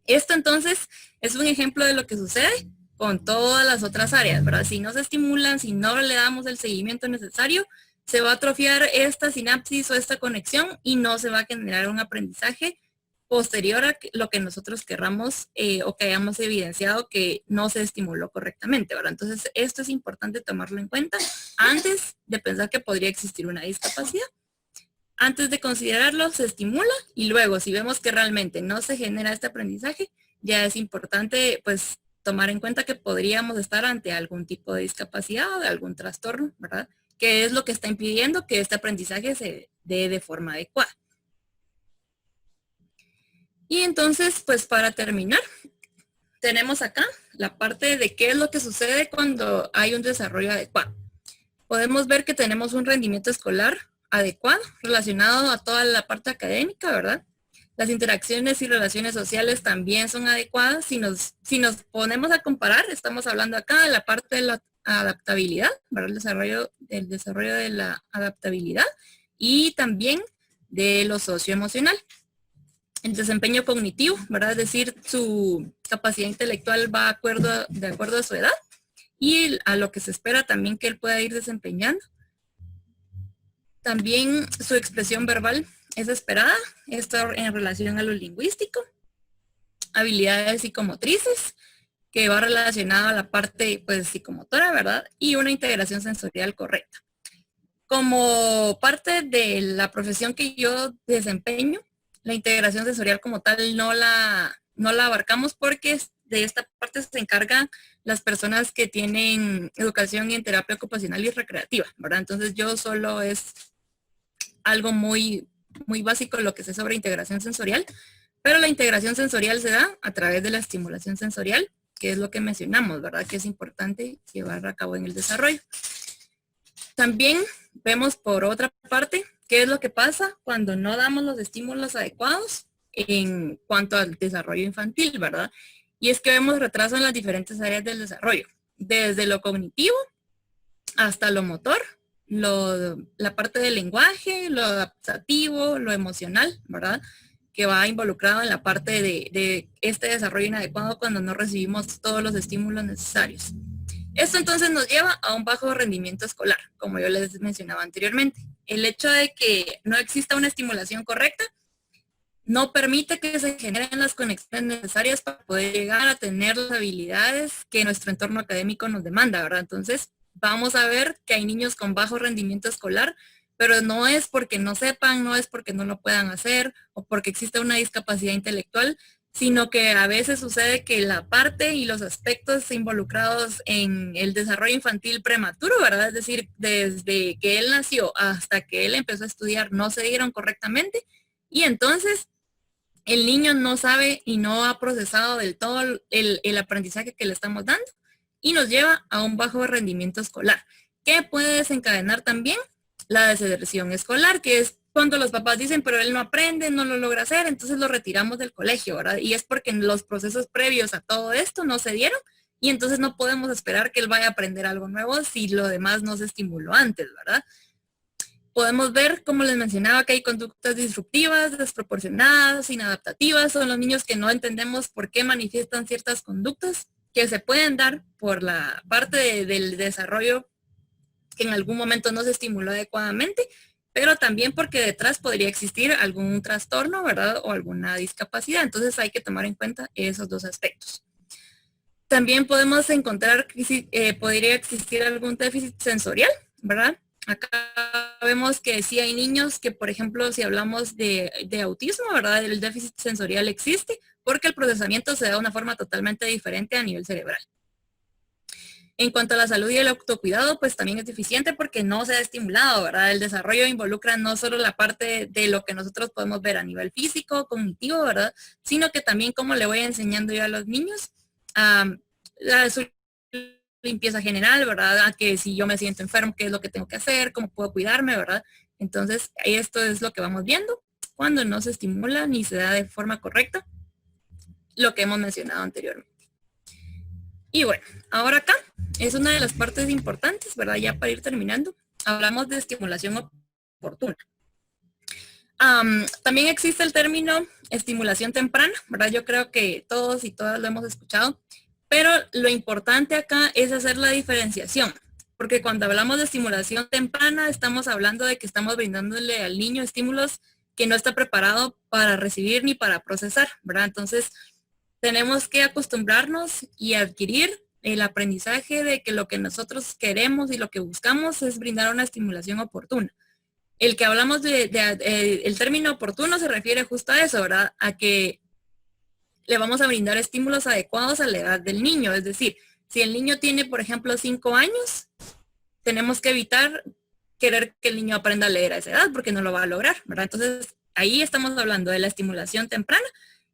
Esto entonces es un ejemplo de lo que sucede con todas las otras áreas, ¿verdad? Si no se estimulan, si no le damos el seguimiento necesario, se va a atrofiar esta sinapsis o esta conexión y no se va a generar un aprendizaje posterior a lo que nosotros querramos o que hayamos evidenciado que no se estimuló correctamente, ¿verdad? Entonces, esto es importante tomarlo en cuenta antes de pensar que podría existir una discapacidad. Antes de considerarlo, se estimula y luego, si vemos que realmente no se genera este aprendizaje, ya es importante, pues, tomar en cuenta que podríamos estar ante algún tipo de discapacidad o de algún trastorno, ¿verdad? Que es lo que está impidiendo que este aprendizaje se dé de forma adecuada. Y entonces, pues para terminar, tenemos acá la parte de qué es lo que sucede cuando hay un desarrollo adecuado. Podemos ver que tenemos un rendimiento escolar adecuado relacionado a toda la parte académica, ¿verdad? Las interacciones y relaciones sociales también son adecuadas. Si nos ponemos a comparar, estamos hablando acá de la parte de la adaptabilidad, ¿verdad? El desarrollo de la adaptabilidad y también de lo socioemocional. El desempeño cognitivo, ¿verdad? Es decir, su capacidad intelectual va de acuerdo a su edad y a lo que se espera también que él pueda ir desempeñando. También su expresión verbal es esperada, esto en relación a lo lingüístico. Habilidades psicomotrices, que va relacionada a la parte pues psicomotora, ¿verdad? Y una integración sensorial correcta. Como parte de la profesión que yo desempeño, la integración sensorial como tal no la abarcamos porque de esta parte se encargan las personas que tienen educación en terapia ocupacional y recreativa, ¿verdad? Entonces yo solo es algo muy, muy básico lo que sé sobre integración sensorial, pero la integración sensorial se da a través de la estimulación sensorial, que es lo que mencionamos, ¿verdad? Que es importante llevar a cabo en el desarrollo. También vemos por otra parte qué es lo que pasa cuando no damos los estímulos adecuados en cuanto al desarrollo infantil, ¿verdad? Y es que vemos retraso en las diferentes áreas del desarrollo, desde lo cognitivo hasta lo motor, la parte del lenguaje, lo adaptativo, lo emocional, ¿verdad? Que va involucrado en la parte de este desarrollo inadecuado cuando no recibimos todos los estímulos necesarios. Esto entonces nos lleva a un bajo rendimiento escolar, como yo les mencionaba anteriormente. el hecho de que no exista una estimulación correcta no permite que se generen las conexiones necesarias para poder llegar a tener las habilidades que nuestro entorno académico nos demanda, ¿verdad? Entonces, vamos a ver que hay niños con bajo rendimiento escolar, pero no es porque no sepan, no es porque no lo puedan hacer o porque existe una discapacidad intelectual, sino que a veces sucede que la parte y los aspectos involucrados en el desarrollo infantil prematuro, ¿verdad? Es decir, desde que él nació hasta que él empezó a estudiar no se dieron correctamente y entonces el niño no sabe y no ha procesado del todo el aprendizaje que le estamos dando y nos lleva a un bajo rendimiento escolar, que puede desencadenar también la deserción escolar, que es cuando los papás dicen, pero él no aprende, no lo logra hacer, entonces lo retiramos del colegio, ¿verdad? Y es porque los procesos previos a todo esto no se dieron y entonces no podemos esperar que él vaya a aprender algo nuevo si lo demás no se estimuló antes, ¿verdad? Podemos ver, como les mencionaba, que hay conductas disruptivas, desproporcionadas, inadaptativas. Son los niños que no entendemos por qué manifiestan ciertas conductas que se pueden dar por la parte del desarrollo que en algún momento no se estimuló adecuadamente, pero también porque detrás podría existir algún trastorno, ¿verdad? O alguna discapacidad. Entonces hay que tomar en cuenta esos dos aspectos. También podemos encontrar que podría existir algún déficit sensorial, ¿verdad? Acá vemos que sí hay niños que, por ejemplo, si hablamos de autismo, ¿verdad? El déficit sensorial existe porque el procesamiento se da de una forma totalmente diferente a nivel cerebral. En cuanto a la salud y el autocuidado, pues también es deficiente porque no se ha estimulado, ¿verdad? El desarrollo involucra no solo la parte de lo que nosotros podemos ver a nivel físico, cognitivo, ¿verdad? Sino que también cómo le voy enseñando yo a los niños a su limpieza general, ¿verdad? A que si yo me siento enfermo, qué es lo que tengo que hacer, cómo puedo cuidarme, ¿verdad? Entonces, esto es lo que vamos viendo cuando no se estimula ni se da de forma correcta lo que hemos mencionado anteriormente. Y bueno, ahora acá es una de las partes importantes, ¿verdad? Ya para ir terminando, hablamos de estimulación oportuna. También existe el término estimulación temprana, ¿verdad? Yo creo que todos y todas lo hemos escuchado, pero lo importante acá es hacer la diferenciación, porque cuando hablamos de estimulación temprana estamos hablando de que estamos brindándole al niño estímulos que no está preparado para recibir ni para procesar, ¿verdad? Entonces, tenemos que acostumbrarnos y adquirir el aprendizaje de que lo que nosotros queremos y lo que buscamos es brindar una estimulación oportuna. El que hablamos el término oportuno se refiere justo a eso, ¿verdad? A que le vamos a brindar estímulos adecuados a la edad del niño. Es decir, si el niño tiene, por ejemplo, 5 años, tenemos que evitar querer que el niño aprenda a leer a esa edad porque no lo va a lograr, ¿verdad? Entonces, ahí estamos hablando de la estimulación temprana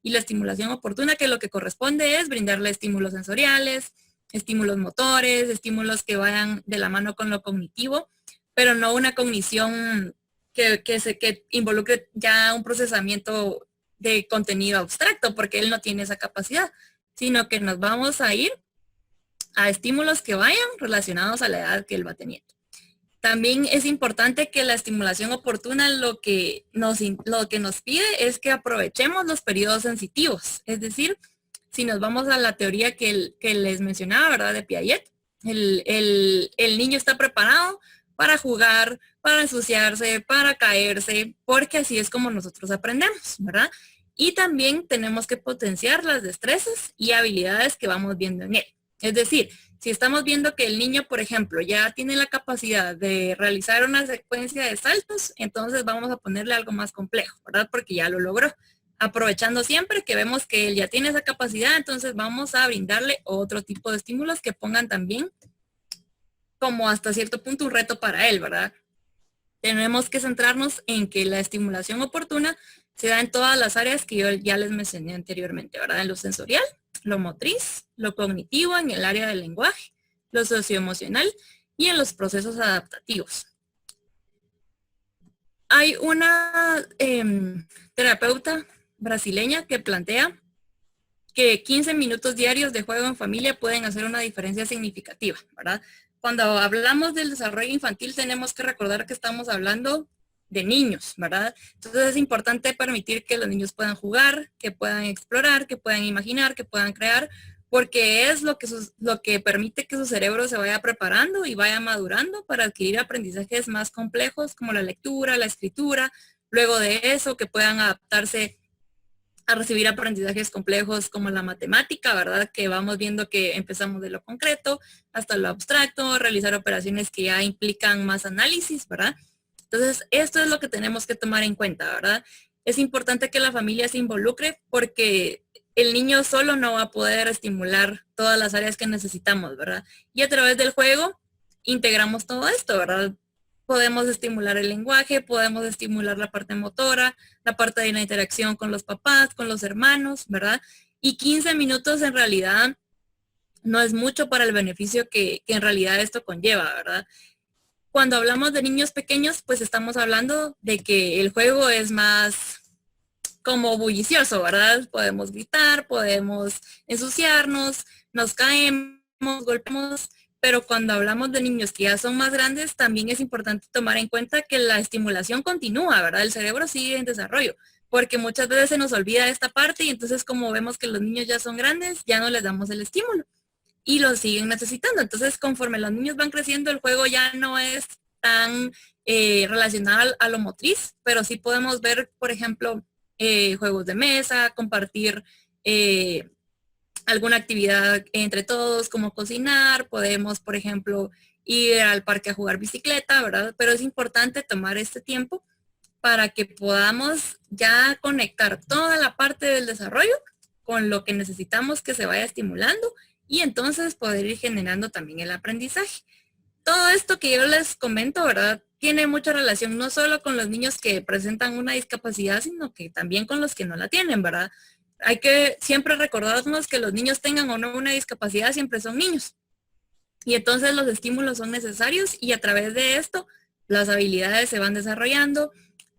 y la estimulación oportuna, que lo que corresponde es brindarle estímulos sensoriales, estímulos motores, estímulos que vayan de la mano con lo cognitivo, pero no una cognición que involucre ya un procesamiento de contenido abstracto, porque él no tiene esa capacidad, sino que nos vamos a ir a estímulos que vayan relacionados a la edad que él va teniendo. También es importante que la estimulación oportuna lo que nos pide es que aprovechemos los periodos sensitivos. Es decir, si nos vamos a la teoría que les mencionaba, ¿verdad? De Piaget, el niño está preparado para jugar, para ensuciarse, para caerse, porque así es como nosotros aprendemos, ¿verdad? Y también tenemos que potenciar las destrezas y habilidades que vamos viendo en él. Es decir, si estamos viendo que el niño, por ejemplo, ya tiene la capacidad de realizar una secuencia de saltos, entonces vamos a ponerle algo más complejo, ¿verdad? Porque ya lo logró. Aprovechando siempre que vemos que él ya tiene esa capacidad, entonces vamos a brindarle otro tipo de estímulos que pongan también como hasta cierto punto un reto para él, ¿verdad? Tenemos que centrarnos en que la estimulación oportuna se da en todas las áreas que yo ya les mencioné anteriormente, ¿verdad? En lo sensorial, lo motriz, lo cognitivo, en el área del lenguaje, lo socioemocional y en los procesos adaptativos. Hay una terapeuta brasileña que plantea que 15 minutos diarios de juego en familia pueden hacer una diferencia significativa, ¿verdad? Cuando hablamos del desarrollo infantil tenemos que recordar que estamos hablando de niños, ¿verdad? Entonces es importante permitir que los niños puedan jugar, que puedan explorar, que puedan imaginar, que puedan crear, porque es lo que permite que su cerebro se vaya preparando y vaya madurando para adquirir aprendizajes más complejos como la lectura, la escritura, luego de eso que puedan adaptarse a recibir aprendizajes complejos como la matemática, ¿verdad? Que vamos viendo que empezamos de lo concreto hasta lo abstracto, realizar operaciones que ya implican más análisis, ¿verdad? Entonces, esto es lo que tenemos que tomar en cuenta, ¿verdad? Es importante que la familia se involucre porque el niño solo no va a poder estimular todas las áreas que necesitamos, ¿verdad? Y a través del juego integramos todo esto, ¿verdad? Podemos estimular el lenguaje, podemos estimular la parte motora, la parte de la interacción con los papás, con los hermanos, ¿verdad? Y 15 minutos en realidad no es mucho para el beneficio que en realidad esto conlleva, ¿verdad? Cuando hablamos de niños pequeños, pues estamos hablando de que el juego es más como bullicioso, ¿verdad? Podemos gritar, podemos ensuciarnos, nos caemos, golpeamos, pero cuando hablamos de niños que ya son más grandes, también es importante tomar en cuenta que la estimulación continúa, ¿verdad? El cerebro sigue en desarrollo, porque muchas veces se nos olvida esta parte y entonces como vemos que los niños ya son grandes, ya no les damos el estímulo y lo siguen necesitando. Entonces, conforme los niños van creciendo, el juego ya no es tan relacionado a lo motriz, pero sí podemos ver, por ejemplo, juegos de mesa, compartir alguna actividad entre todos, como cocinar, podemos, por ejemplo, ir al parque a jugar bicicleta, ¿verdad? Pero es importante tomar este tiempo para que podamos ya conectar toda la parte del desarrollo con lo que necesitamos que se vaya estimulando y entonces poder ir generando también el aprendizaje. Todo esto que yo les comento, ¿verdad? Tiene mucha relación no solo con los niños que presentan una discapacidad, sino que también con los que no la tienen, ¿verdad? Hay que siempre recordarnos que los niños tengan o no una discapacidad, siempre son niños. Y entonces los estímulos son necesarios y a través de esto las habilidades se van desarrollando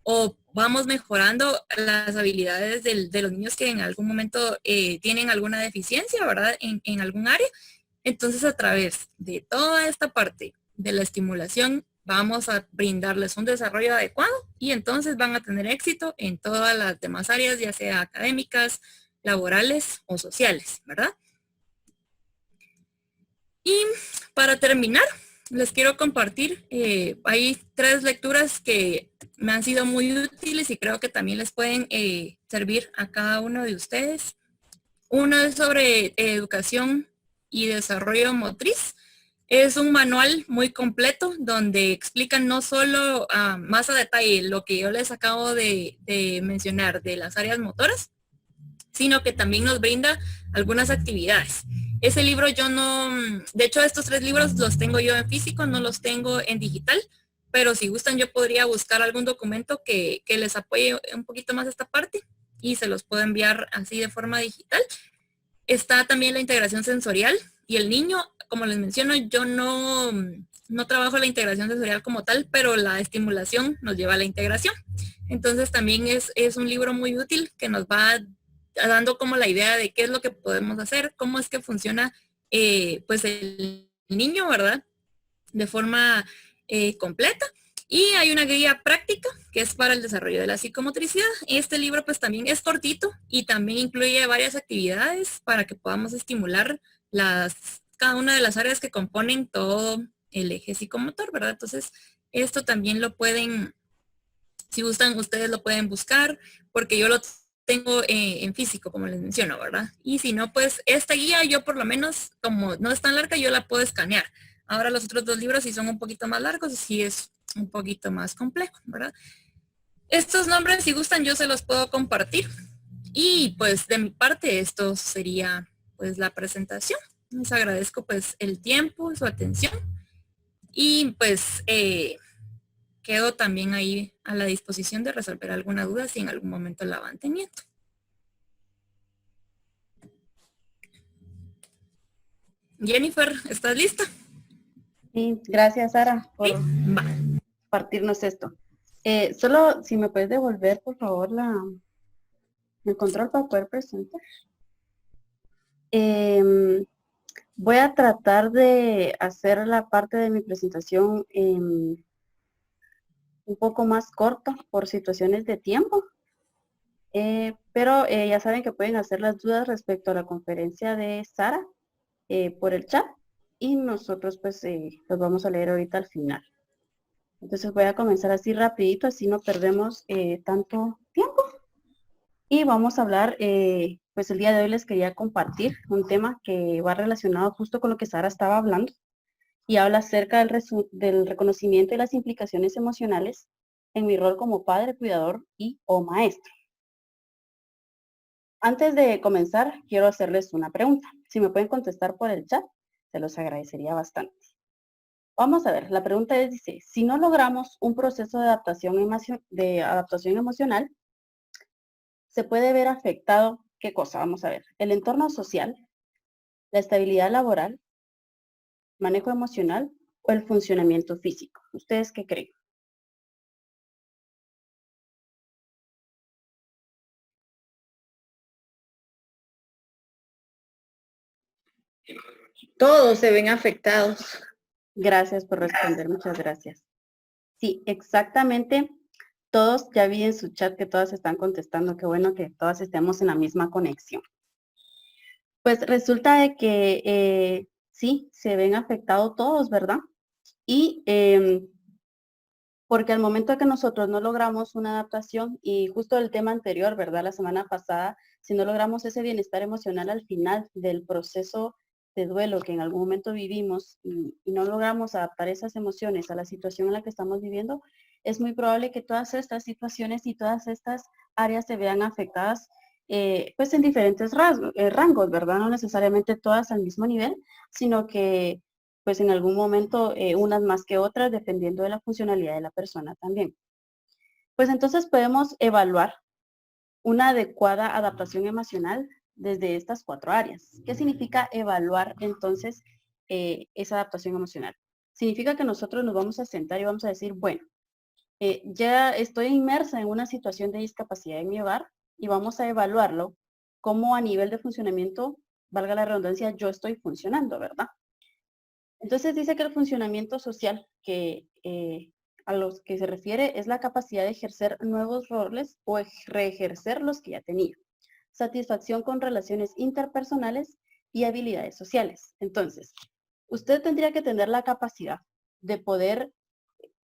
o vamos mejorando las habilidades de los niños que en algún momento tienen alguna deficiencia, ¿verdad? En algún área. Entonces, a través de toda esta parte de la estimulación, vamos a brindarles un desarrollo adecuado y entonces van a tener éxito en todas las demás áreas, ya sea académicas, laborales o sociales, ¿verdad? Y para terminar, les quiero compartir, hay 3 lecturas que me han sido muy útiles y creo que también les pueden servir a cada uno de ustedes. Uno es sobre educación y desarrollo motriz. Es un manual muy completo donde explican no solo más a detalle lo que yo les acabo de mencionar de las áreas motoras, sino que también nos brinda algunas actividades. Ese libro yo no, de hecho estos 3 libros los tengo yo en físico, no los tengo en digital, pero si gustan yo podría buscar algún documento que les apoye un poquito más esta parte y se los puedo enviar así de forma digital. Está también la integración sensorial y el niño, como les menciono, yo no trabajo la integración sensorial como tal, pero la estimulación nos lleva a la integración. Entonces también es un libro muy útil que nos va dando como la idea de qué es lo que podemos hacer, cómo es que funciona pues el niño, ¿verdad? De forma completa. Y hay una guía práctica que es para el desarrollo de la psicomotricidad. Este libro pues también es cortito y también incluye varias actividades para que podamos estimular cada una de las áreas que componen todo el eje psicomotor, ¿verdad? Entonces, esto también lo pueden, si gustan, ustedes lo pueden buscar porque yo lo tengo en físico, como les menciono, ¿verdad? Y si no, pues esta guía yo por lo menos, como no es tan larga, yo la puedo escanear. Ahora los otros 2 libros sí son un poquito más largos y sí es un poquito más complejo, ¿verdad? Estos nombres, si gustan, yo se los puedo compartir. Y pues de mi parte, esto sería pues la presentación. Les agradezco pues el tiempo, su atención y pues quedo también ahí a la disposición de resolver alguna duda si en algún momento la van teniendo. Jennifer, ¿estás lista? Sí, gracias Sara por compartirnos esto. Solo si me puedes devolver por favor el control para poder presentar. Voy a tratar de hacer la parte de mi presentación un poco más corta por situaciones de tiempo, pero ya saben que pueden hacer las dudas respecto a la conferencia de Sara por el chat y nosotros pues los vamos a leer ahorita al final. Entonces voy a comenzar así rapidito, así no perdemos tanto tiempo. Y vamos a hablar, pues el día de hoy les quería compartir un tema que va relacionado justo con lo que Sara estaba hablando y habla acerca del reconocimiento y las implicaciones emocionales en mi rol como padre, cuidador y o maestro. Antes de comenzar, quiero hacerles una pregunta. Si me pueden contestar por el chat, se los agradecería bastante. Vamos a ver, la pregunta dice, si no logramos un proceso de adaptación emocional, se puede ver afectado, ¿qué cosa? Vamos a ver, el entorno social, la estabilidad laboral, manejo emocional o el funcionamiento físico. ¿Ustedes qué creen? Todos se ven afectados. Gracias por responder, muchas gracias. Sí, exactamente. Todos, ya vi en su chat que todas están contestando, qué bueno que todas estemos en la misma conexión. Pues resulta de que sí, se ven afectados todos, ¿verdad? Y porque al momento que nosotros no logramos una adaptación, y justo el tema anterior, ¿verdad? La semana pasada, si no logramos ese bienestar emocional al final del proceso de duelo que en algún momento vivimos y no logramos adaptar esas emociones a la situación en la que estamos viviendo, es muy probable que todas estas situaciones y todas estas áreas se vean afectadas pues en diferentes rangos, ¿verdad? No necesariamente todas al mismo nivel, sino que pues en algún momento unas más que otras, dependiendo de la funcionalidad de la persona también. Pues entonces podemos evaluar una adecuada adaptación emocional desde estas 4 áreas. ¿Qué significa evaluar entonces esa adaptación emocional? Significa que nosotros nos vamos a sentar y vamos a decir, bueno, ya estoy inmersa en una situación de discapacidad en mi hogar y vamos a evaluarlo cómo a nivel de funcionamiento, valga la redundancia, yo estoy funcionando, ¿verdad? Entonces dice que el funcionamiento social que a los que se refiere es la capacidad de ejercer nuevos roles o reejercer los que ya tenía. Satisfacción con relaciones interpersonales y habilidades sociales. Entonces, usted tendría que tener la capacidad de poder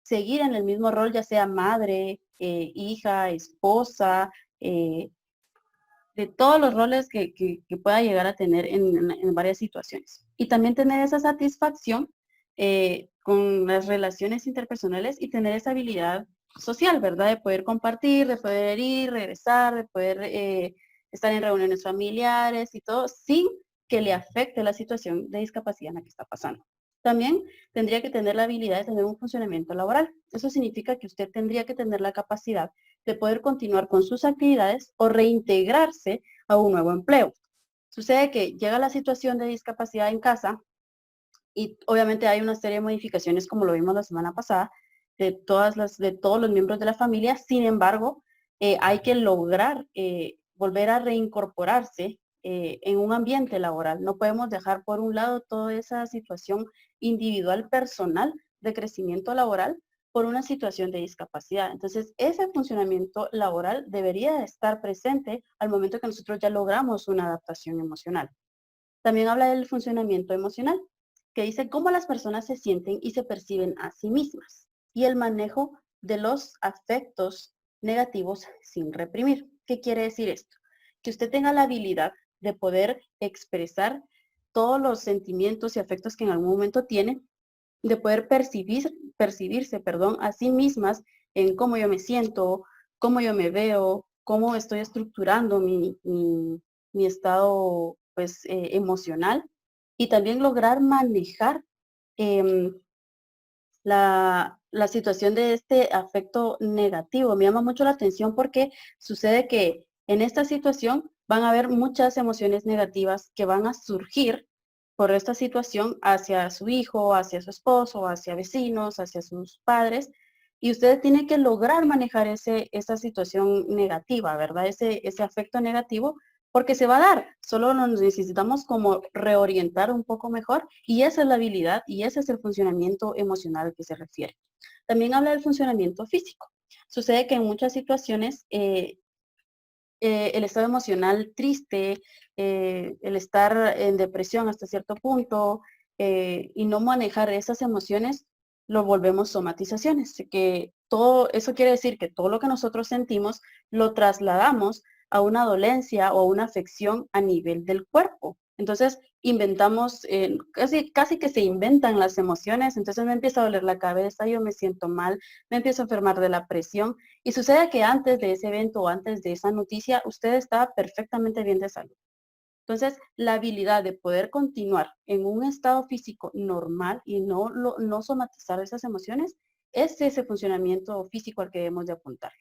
seguir en el mismo rol, ya sea madre, hija, esposa, de todos los roles que pueda llegar a tener en varias situaciones. Y también tener esa satisfacción con las relaciones interpersonales y tener esa habilidad social, ¿verdad? De poder compartir, de poder ir, regresar, de poder estar en reuniones familiares y todo, sin que le afecte la situación de discapacidad en la que está pasando. También tendría que tener la habilidad de tener un funcionamiento laboral. Eso significa que usted tendría que tener la capacidad de poder continuar con sus actividades o reintegrarse a un nuevo empleo. Sucede que llega la situación de discapacidad en casa y obviamente hay una serie de modificaciones, como lo vimos la semana pasada, de todos los miembros de la familia. Sin embargo, hay que lograr volver a reincorporarse en un ambiente laboral. No podemos dejar por un lado toda esa situación individual, personal, de crecimiento laboral por una situación de discapacidad. Entonces, ese funcionamiento laboral debería estar presente al momento que nosotros ya logramos una adaptación emocional. También habla del funcionamiento emocional, que dice cómo las personas se sienten y se perciben a sí mismas, y el manejo de los afectos negativos sin reprimir. ¿Qué quiere decir esto? Que usted tenga la habilidad de poder expresar todos los sentimientos y afectos que en algún momento tiene, de poder percibirse, a sí mismas en cómo yo me siento, cómo yo me veo, cómo estoy estructurando mi estado pues, emocional y también lograr manejar la situación de este afecto negativo. Me llama mucho la atención porque sucede que en esta situación van a haber muchas emociones negativas que van a surgir por esta situación hacia su hijo, hacia su esposo, hacia vecinos, hacia sus padres. Y usted tiene que lograr manejar esa situación negativa, ¿verdad? Ese afecto negativo, porque se va a dar. Solo nos necesitamos como reorientar un poco mejor y esa es la habilidad y ese es el funcionamiento emocional al que se refiere. También habla del funcionamiento físico. Sucede que en muchas situaciones el estado emocional triste, el estar en depresión hasta cierto punto y no manejar esas emociones, lo volvemos somatizaciones. Que todo eso quiere decir que todo lo que nosotros sentimos lo trasladamos a una dolencia o a una afección a nivel del cuerpo. Entonces, inventamos, casi que se inventan las emociones, entonces me empieza a doler la cabeza, yo me siento mal, me empiezo a enfermar de la presión, y sucede que antes de ese evento o antes de esa noticia, usted estaba perfectamente bien de salud. Entonces, la habilidad de poder continuar en un estado físico normal y no somatizar esas emociones es ese funcionamiento físico al que debemos de apuntar.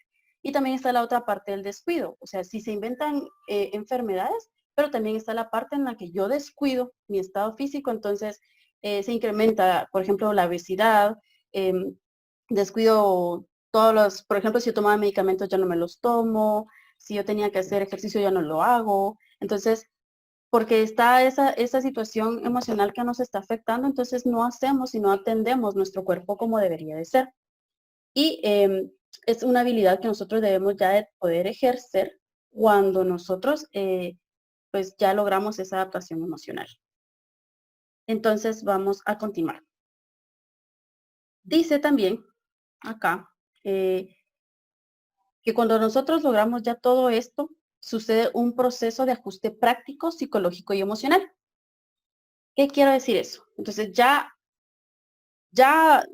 Y también está la otra parte del descuido. O sea, si se inventan enfermedades, pero también está la parte en la que yo descuido mi estado físico, entonces se incrementa, por ejemplo, la obesidad, descuido todos los, por ejemplo, si yo tomaba medicamentos ya no me los tomo, si yo tenía que hacer ejercicio ya no lo hago. Entonces, porque está esa situación emocional que nos está afectando, entonces no hacemos y no atendemos nuestro cuerpo como debería de ser. Y es una habilidad que nosotros debemos ya de poder ejercer cuando nosotros pues ya logramos esa adaptación emocional. Entonces vamos a continuar. Dice también acá que cuando nosotros logramos ya todo esto, sucede un proceso de ajuste práctico, psicológico y emocional. ¿Qué quiero decir eso? Entonces ya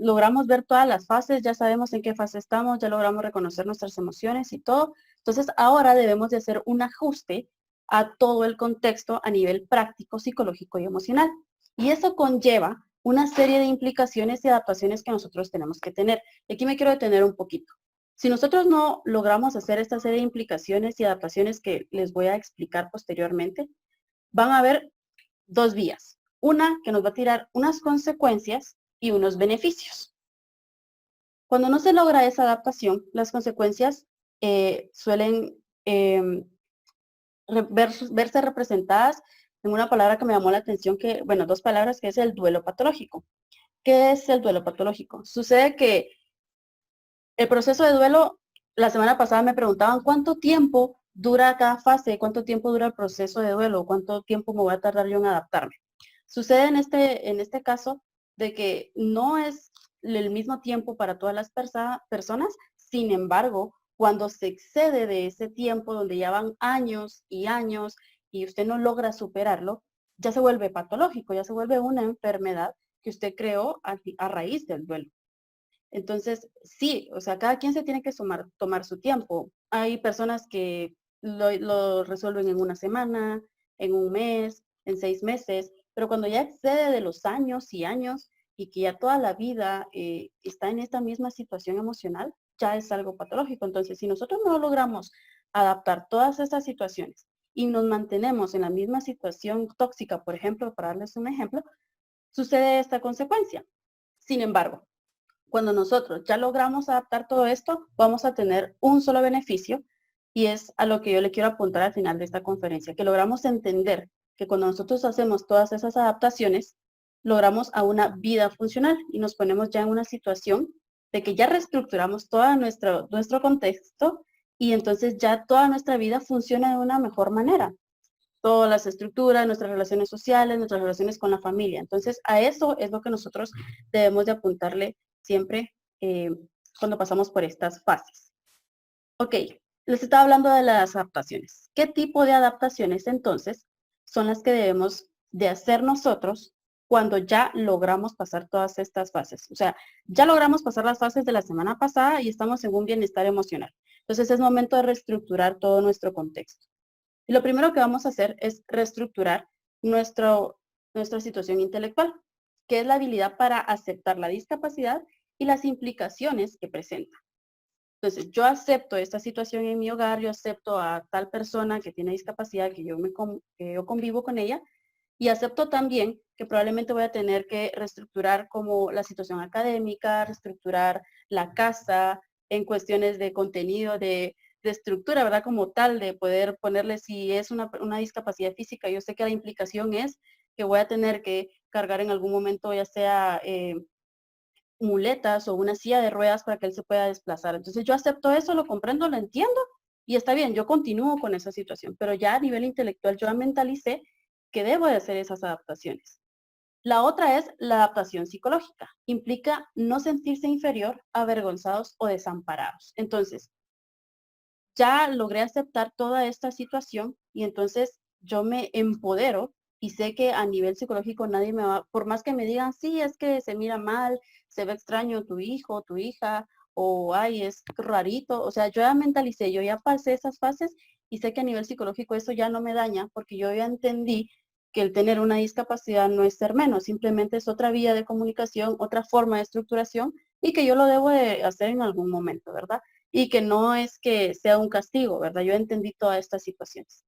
logramos ver todas las fases, ya sabemos en qué fase estamos, ya logramos reconocer nuestras emociones y todo. Entonces ahora debemos de hacer un ajuste a todo el contexto a nivel práctico, psicológico y emocional. Y eso conlleva una serie de implicaciones y adaptaciones que nosotros tenemos que tener. Y aquí me quiero detener un poquito. Si nosotros no logramos hacer esta serie de implicaciones y adaptaciones que les voy a explicar posteriormente, van a haber dos vías. Una que nos va a tirar unas consecuencias y unos beneficios. Cuando no se logra esa adaptación, las consecuencias suelen verse representadas en una palabra que me llamó la atención, bueno, dos palabras, que es el duelo patológico. ¿Qué es el duelo patológico? Sucede que el proceso de duelo, la semana pasada me preguntaban cuánto tiempo dura cada fase, cuánto tiempo dura el proceso de duelo, cuánto tiempo me voy a tardar yo en adaptarme. Sucede en este caso de que no es el mismo tiempo para todas las personas, sin embargo, cuando se excede de ese tiempo donde ya van años y años y usted no logra superarlo, ya se vuelve patológico, ya se vuelve una enfermedad que usted creó a raíz del duelo. Entonces, sí, o sea, cada quien se tiene que tomar su tiempo. Hay personas que lo resuelven en una semana, en un mes, en 6 meses, pero cuando ya excede de los años y años y que ya toda la vida está en esta misma situación emocional, ya es algo patológico. Entonces, si nosotros no logramos adaptar todas estas situaciones y nos mantenemos en la misma situación tóxica, por ejemplo, para darles un ejemplo, sucede esta consecuencia. Sin embargo, cuando nosotros ya logramos adaptar todo esto, vamos a tener un solo beneficio y es a lo que yo le quiero apuntar al final de esta conferencia, que logramos entender que cuando nosotros hacemos todas esas adaptaciones, logramos a una vida funcional y nos ponemos ya en una situación de que ya reestructuramos todo nuestro contexto y entonces ya toda nuestra vida funciona de una mejor manera. Todas las estructuras, nuestras relaciones sociales, nuestras relaciones con la familia. Entonces, a eso es lo que nosotros debemos de apuntarle siempre cuando pasamos por estas fases. Ok, les estaba hablando de las adaptaciones. ¿Qué tipo de adaptaciones entonces son las que debemos de hacer nosotros cuando ya logramos pasar todas estas fases? O sea, ya logramos pasar las fases de la semana pasada y estamos en un bienestar emocional. Entonces es momento de reestructurar todo nuestro contexto. Y lo primero que vamos a hacer es reestructurar nuestra situación intelectual, que es la habilidad para aceptar la discapacidad y las implicaciones que presenta. Entonces, yo acepto esta situación en mi hogar, yo acepto a tal persona que tiene discapacidad, que yo convivo con ella, y acepto también que probablemente voy a tener que reestructurar como la situación académica, reestructurar la casa en cuestiones de contenido, de estructura, ¿verdad? Como tal, de poder ponerle si es una discapacidad física. Yo sé que la implicación es que voy a tener que cargar en algún momento, ya sea muletas o una silla de ruedas para que él se pueda desplazar. Entonces yo acepto eso, lo comprendo, lo entiendo Y está bien, yo continúo con esa situación, pero ya a nivel intelectual yo ya mentalicé que debo de hacer esas adaptaciones. La otra es la adaptación psicológica. Implica no sentirse inferior, avergonzados o desamparados. Entonces, ya logré aceptar toda esta situación y entonces yo me empodero y sé que a nivel psicológico nadie me va, por más que me digan, sí, es que se mira mal, se ve extraño tu hijo, tu hija, o ay, es rarito. O sea, yo ya mentalicé, yo ya pasé esas fases y sé que a nivel psicológico eso ya no me daña porque yo ya entendí que el tener una discapacidad no es ser menos, simplemente es otra vía de comunicación, otra forma de estructuración y que yo lo debo de hacer en algún momento, ¿verdad? Y que no es que sea un castigo, ¿verdad? Yo entendí todas estas situaciones.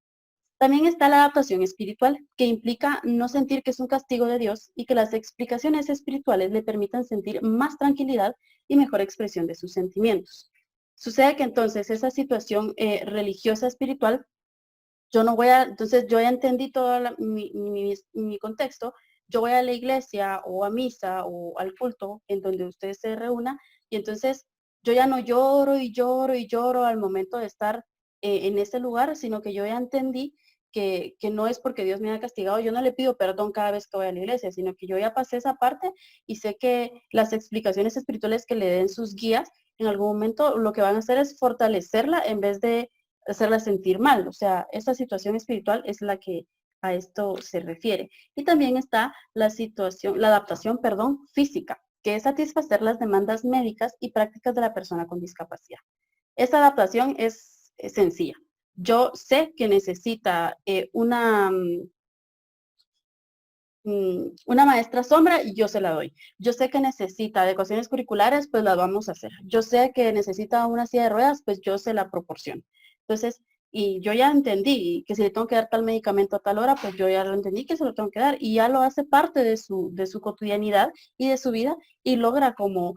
También está la adaptación espiritual, que implica no sentir que es un castigo de Dios y que las explicaciones espirituales le permitan sentir más tranquilidad y mejor expresión de sus sentimientos. Sucede que entonces esa situación religiosa espiritual, yo no voy a, entonces yo ya entendí todo mi contexto, yo voy a la iglesia o a misa o al culto en donde ustedes se reúnan y entonces yo ya no lloro y lloro y lloro al momento de estar en ese lugar, sino que yo ya entendí que no es porque Dios me haya castigado, yo no le pido perdón cada vez que voy a la iglesia, sino que yo ya pasé esa parte y sé que las explicaciones espirituales que le den sus guías en algún momento lo que van a hacer es fortalecerla en vez de hacerla sentir mal. O sea, esta situación espiritual es la que a esto se refiere. Y también está la situación, la adaptación, perdón, física, que es satisfacer las demandas médicas y prácticas de la persona con discapacidad. Esta adaptación es sencilla. Yo sé que necesita una maestra sombra y yo se la doy. Yo sé que necesita adecuaciones curriculares, pues las vamos a hacer. Yo sé que necesita una silla de ruedas, pues yo se la proporciono. Entonces, y yo ya entendí que si le tengo que dar tal medicamento a tal hora, pues yo ya lo entendí que se lo tengo que dar y ya lo hace parte de su cotidianidad y de su vida y logra como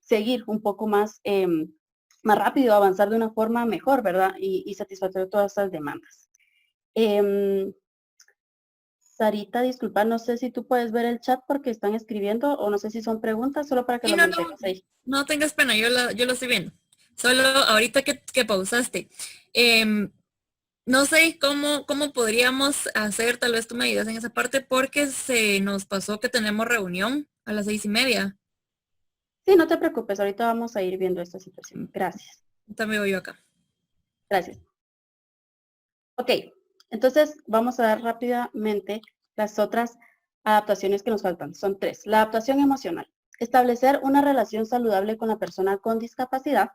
seguir un poco más rápido, avanzar de una forma mejor, ¿verdad? Y satisfacer todas esas demandas. Em, Sarita, disculpa, no sé si tú puedes ver el chat porque están escribiendo o no sé si son preguntas, solo para que Sí, lo no, no, mantengas ahí. no tengas pena, yo lo estoy viendo. Solo ahorita que pausaste. em, no sé cómo podríamos hacer, tal vez tú me ayudas en esa parte, porque se nos pasó que tenemos reunión a las 6:30. Sí, no te preocupes, ahorita vamos a ir viendo esta situación. Gracias, También voy yo acá. gracias. Ok, entonces vamos a dar rápidamente las otras adaptaciones que nos faltan. Son tres. La adaptación emocional. Establecer una relación saludable con la persona con discapacidad,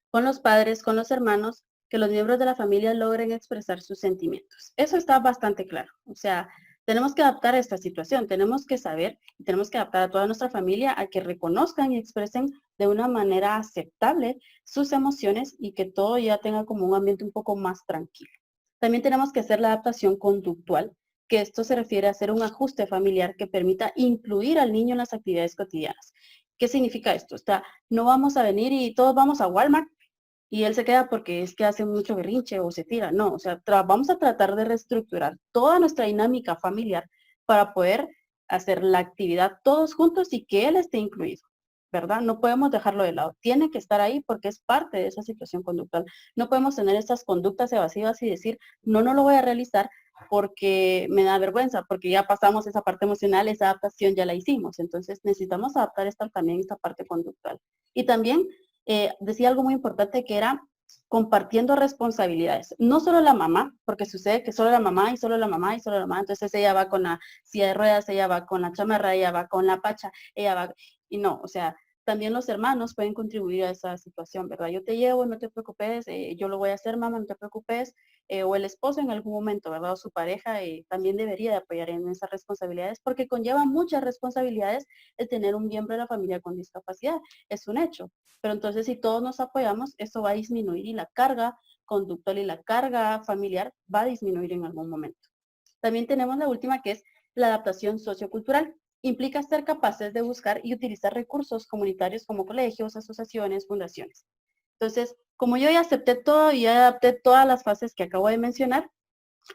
con los padres, con los hermanos, que los miembros de la familia logren expresar sus sentimientos. Eso está bastante claro. O sea, tenemos que adaptar a esta situación, tenemos que saber y tenemos que adaptar a toda nuestra familia a que reconozcan y expresen de una manera aceptable sus emociones y que todo ya tenga como un ambiente un poco más tranquilo. También tenemos que hacer la adaptación conductual, que esto se refiere a hacer un ajuste familiar que permita incluir al niño en las actividades cotidianas. ¿Qué significa esto? O sea, no vamos a venir y todos vamos a Walmart y él se queda porque es que hace mucho berrinche o se tira. No, o sea, vamos a tratar de reestructurar toda nuestra dinámica familiar para poder hacer la actividad todos juntos y que él esté incluido, ¿verdad? No podemos dejarlo de lado. Tiene que estar ahí porque es parte de esa situación conductual. No podemos tener estas conductas evasivas y decir, no, no lo voy a realizar porque me da vergüenza, porque ya pasamos esa parte emocional, esa adaptación ya la hicimos. Entonces necesitamos adaptar también esta parte conductual. Y también decía algo muy importante que era compartiendo responsabilidades. No solo la mamá, porque sucede que solo la mamá y solo la mamá y solo la mamá, entonces ella va con la silla de ruedas, ella va con la chamarra, ella va con la pacha, ella va, y no, o sea, también los hermanos pueden contribuir a esa situación, ¿verdad? Yo te llevo, no te preocupes, yo lo voy a hacer, mamá, no te preocupes, o el esposo en algún momento, ¿verdad? O su pareja también debería de apoyar en esas responsabilidades porque conlleva muchas responsabilidades el tener un miembro de la familia con discapacidad, es un hecho. Pero entonces si todos nos apoyamos, eso va a disminuir y la carga conductual y la carga familiar va a disminuir en algún momento. También tenemos la última que es la adaptación sociocultural. Implica ser capaces de buscar y utilizar recursos comunitarios como colegios, asociaciones, fundaciones. Entonces, como yo ya acepté todo y ya adapté todas las fases que acabo de mencionar,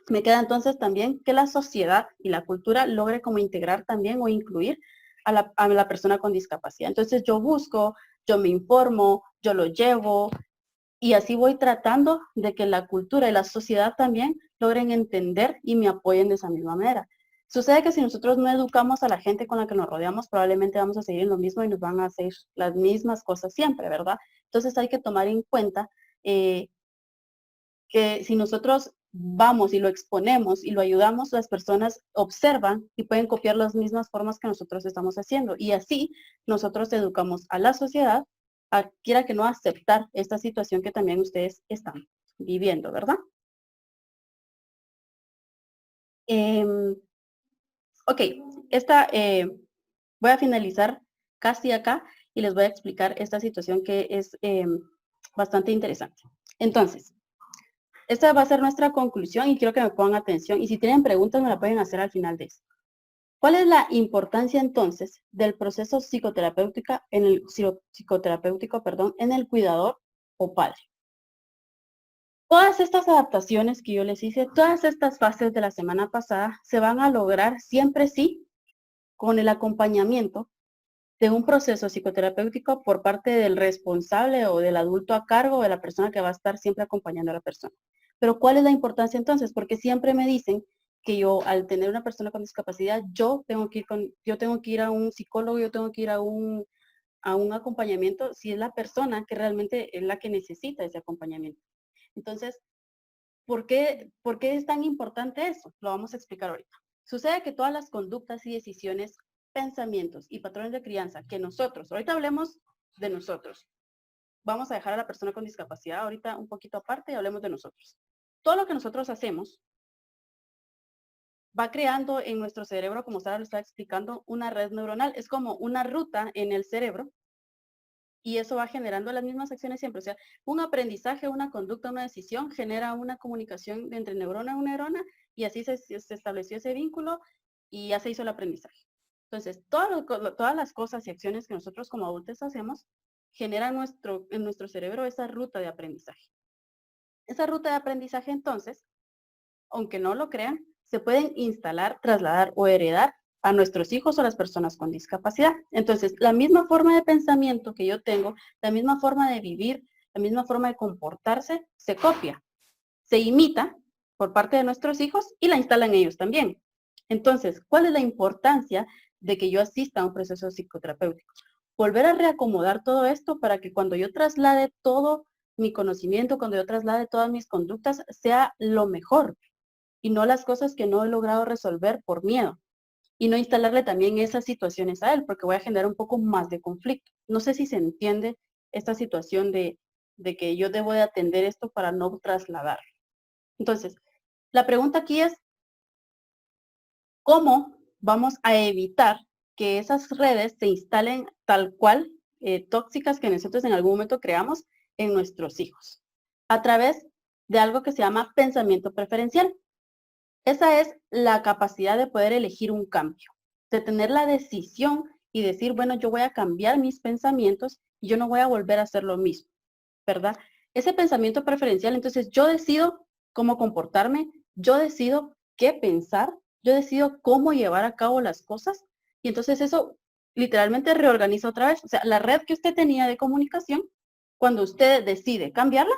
me queda entonces también que la sociedad y la cultura logre como integrar también o incluir a la persona con discapacidad. Entonces yo busco, yo me informo, yo lo llevo Y así voy tratando de que la cultura y la sociedad también logren entender y me apoyen de esa misma manera. Sucede que si nosotros no educamos a la gente con la que nos rodeamos, probablemente vamos a seguir en lo mismo y nos van a hacer las mismas cosas siempre, ¿verdad? Entonces hay que tomar en cuenta que si nosotros vamos y lo exponemos y lo ayudamos, las personas observan y pueden copiar las mismas formas que nosotros estamos haciendo. Y así nosotros educamos a la sociedad a, quiera que no, aceptar esta situación que también ustedes están viviendo, ¿verdad? Ok, voy a finalizar casi acá y les voy a explicar esta situación que es bastante interesante. Entonces, esta va a ser nuestra conclusión y quiero que me pongan atención. Y si tienen preguntas, me la pueden hacer al final de esto. ¿Cuál es la importancia entonces del proceso psicoterapéutico en el cuidador o padre? Todas estas adaptaciones que yo les hice, todas estas fases de la semana pasada, se van a lograr siempre sí con el acompañamiento de un proceso psicoterapéutico por parte del responsable o del adulto a cargo o de la persona que va a estar siempre acompañando a la persona. Pero ¿cuál es la importancia entonces? Porque siempre me dicen que yo, al tener una persona con discapacidad, yo tengo que ir a un psicólogo, yo tengo que ir a un acompañamiento si es la persona que realmente es la que necesita ese acompañamiento. Entonces, ¿por qué es tan importante eso? Lo vamos a explicar ahorita. Sucede que todas las conductas y decisiones, pensamientos y patrones de crianza que nosotros, ahorita hablemos de nosotros. Vamos a dejar a la persona con discapacidad ahorita un poquito aparte y hablemos de nosotros. Todo lo que nosotros hacemos va creando en nuestro cerebro, como Sara lo está explicando, una red neuronal. Es como una ruta en el cerebro y eso va generando las mismas acciones siempre. O sea, un aprendizaje, una conducta, una decisión genera una comunicación entre neurona a neurona y así se estableció ese vínculo y ya se hizo el aprendizaje. Entonces, todas las cosas y acciones que nosotros como adultos hacemos generan en nuestro cerebro esa ruta de aprendizaje. Esa ruta de aprendizaje, entonces, aunque no lo crean, se pueden instalar, trasladar o heredar a nuestros hijos o a las personas con discapacidad. Entonces, la misma forma de pensamiento que yo tengo, la misma forma de vivir, la misma forma de comportarse, se copia, se imita por parte de nuestros hijos y la instalan ellos también. Entonces, ¿cuál es la importancia de que yo asista a un proceso psicoterapéutico? Volver a reacomodar todo esto para que cuando yo traslade todo mi conocimiento, cuando yo traslade todas mis conductas, sea lo mejor y no las cosas que no he logrado resolver por miedo. Y no instalarle también esas situaciones a él, porque voy a generar un poco más de conflicto. No sé si se entiende esta situación de que yo debo de atender esto para no trasladar. Entonces, la pregunta aquí es, ¿cómo vamos a evitar que esas redes se instalen tal cual tóxicas que nosotros en algún momento creamos en nuestros hijos? A través de algo que se llama pensamiento preferencial. Esa es la capacidad de poder elegir un cambio, de tener la decisión y decir, bueno, yo voy a cambiar mis pensamientos y yo no voy a volver a hacer lo mismo, ¿verdad? Ese pensamiento preferencial, entonces yo decido cómo comportarme, yo decido qué pensar, yo decido cómo llevar a cabo las cosas y entonces eso literalmente reorganiza otra vez. O sea, la red que usted tenía de comunicación, cuando usted decide cambiarla,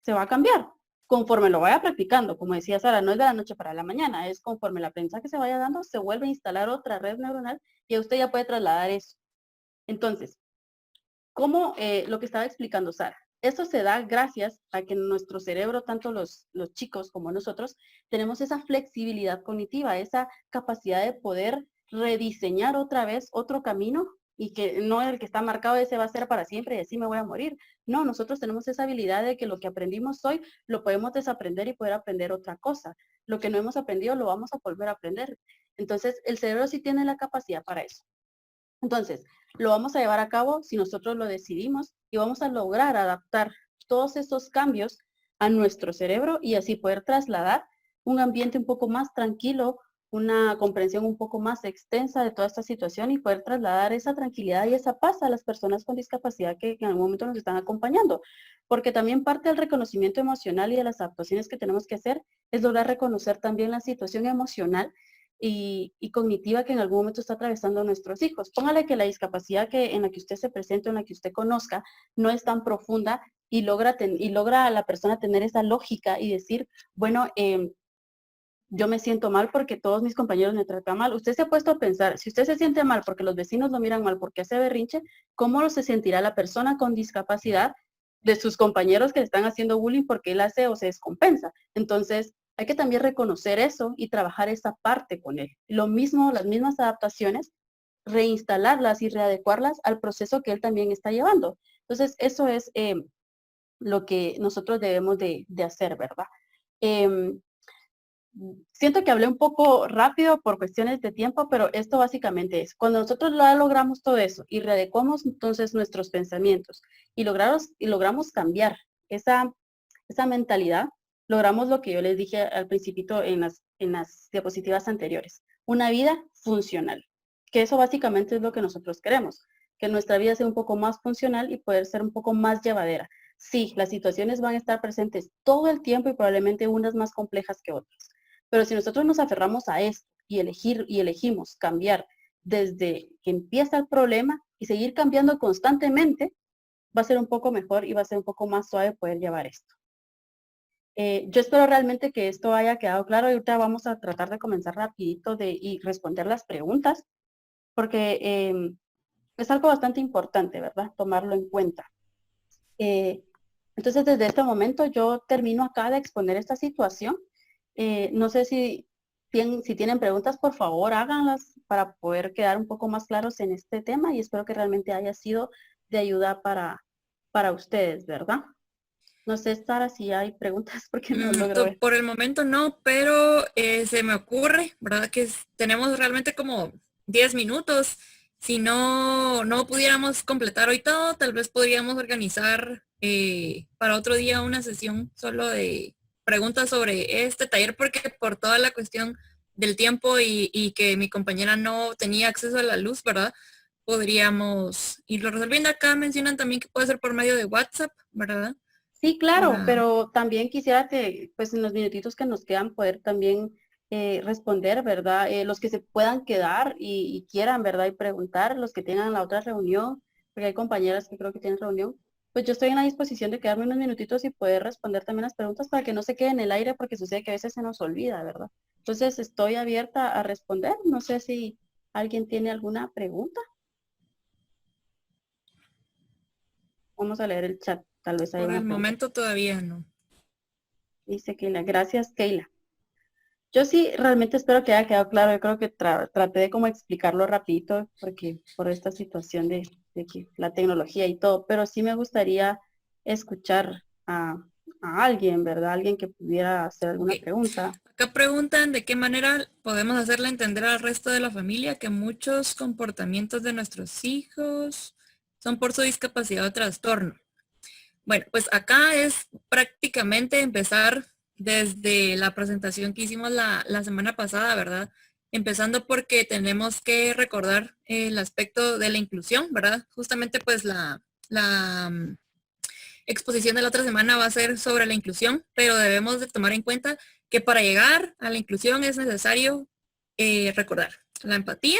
se va a cambiar conforme lo vaya practicando. Como decía Sara, no es de la noche para la mañana, es conforme el aprendizaje se vaya dando, se vuelve a instalar otra red neuronal y usted ya puede trasladar eso. Entonces, como lo que estaba explicando Sara, eso se da gracias a que en nuestro cerebro, tanto los chicos como nosotros, tenemos esa flexibilidad cognitiva, esa capacidad de poder rediseñar otra vez otro camino y que no el que está marcado ese va a ser para siempre y así me voy a morir. No, nosotros tenemos esa habilidad de que lo que aprendimos hoy lo podemos desaprender y poder aprender otra cosa. Lo que no hemos aprendido lo vamos a volver a aprender. Entonces, el cerebro sí tiene la capacidad para eso. Entonces, lo vamos a llevar a cabo si nosotros lo decidimos y vamos a lograr adaptar todos estos cambios a nuestro cerebro y así poder trasladar un ambiente un poco más tranquilo, una comprensión un poco más extensa de toda esta situación y poder trasladar esa tranquilidad y esa paz a las personas con discapacidad que en algún momento nos están acompañando. Porque también parte del reconocimiento emocional y de las adaptaciones que tenemos que hacer es lograr reconocer también la situación emocional y cognitiva que en algún momento está atravesando nuestros hijos. Póngale que la discapacidad en la que usted se presente, en la que usted conozca, no es tan profunda y logra a la persona tener esa lógica y decir, bueno, yo me siento mal porque todos mis compañeros me tratan mal. Usted se ha puesto a pensar, si usted se siente mal porque los vecinos lo miran mal porque hace berrinche, ¿cómo se sentirá la persona con discapacidad de sus compañeros que le están haciendo bullying porque él hace o se descompensa? Entonces, hay que también reconocer eso y trabajar esa parte con él. Lo mismo, las mismas adaptaciones, reinstalarlas y readecuarlas al proceso que él también está llevando. Entonces, eso es lo que nosotros debemos de hacer, ¿verdad? Em, Siento que hablé un poco rápido por cuestiones de tiempo, pero esto básicamente es, cuando nosotros logramos todo eso y readecuamos entonces nuestros pensamientos y logramos cambiar esa mentalidad, logramos lo que yo les dije al principito en las diapositivas anteriores, una vida funcional, que eso básicamente es lo que nosotros queremos, que nuestra vida sea un poco más funcional y poder ser un poco más llevadera. Sí, las situaciones van a estar presentes todo el tiempo y probablemente unas más complejas que otras. Pero si nosotros nos aferramos a esto y elegimos cambiar desde que empieza el problema y seguir cambiando constantemente, va a ser un poco mejor y va a ser un poco más suave poder llevar esto. Yo espero realmente que esto haya quedado claro y ahorita vamos a tratar de comenzar rapidito y responder las preguntas, porque es algo bastante importante, ¿verdad? Tomarlo en cuenta. Entonces, desde este momento yo termino acá de exponer esta situación. No sé si tienen preguntas, por favor, háganlas para poder quedar un poco más claros en este tema y espero que realmente haya sido de ayuda para ustedes, ¿verdad? No sé, Sara, si hay preguntas porque no logro ver. Por el momento no, pero se me ocurre, ¿verdad? Que tenemos realmente como 10 minutos. Si no pudiéramos completar hoy todo, tal vez podríamos organizar para otro día una sesión solo de preguntas sobre este taller, porque por toda la cuestión del tiempo y que mi compañera no tenía acceso a la luz, ¿verdad? Podríamos irlo resolviendo. Acá mencionan también que puede ser por medio de WhatsApp, ¿verdad? Sí, claro, pero también quisiera que, pues en los minutitos que nos quedan, poder también responder, ¿verdad? Los que se puedan quedar y quieran, ¿verdad? Y preguntar, los que tengan la otra reunión, porque hay compañeras que creo que tienen reunión, pues yo estoy en la disposición de quedarme unos minutitos y poder responder también las preguntas para que no se quede en el aire, porque sucede que a veces se nos olvida, ¿verdad? Entonces estoy abierta a responder. No sé si alguien tiene alguna pregunta. Vamos a leer el chat, tal vez hay Por una el pregunta. momento todavía no. Dice Keila, gracias Keila. Yo sí realmente espero que haya quedado claro. Yo creo que traté de como explicarlo rapidito porque por esta situación de que la tecnología y todo, pero sí me gustaría escuchar a alguien, ¿verdad? Alguien que pudiera hacer alguna Ok. pregunta. Acá preguntan de qué manera podemos hacerle entender al resto de la familia que muchos comportamientos de nuestros hijos son por su discapacidad o trastorno. Bueno, pues acá es prácticamente empezar desde la presentación que hicimos la semana pasada, ¿verdad? Empezando porque tenemos que recordar el aspecto de la inclusión, ¿verdad? Justamente pues la exposición de la otra semana va a ser sobre la inclusión, pero debemos de tomar en cuenta que para llegar a la inclusión es necesario recordar la empatía,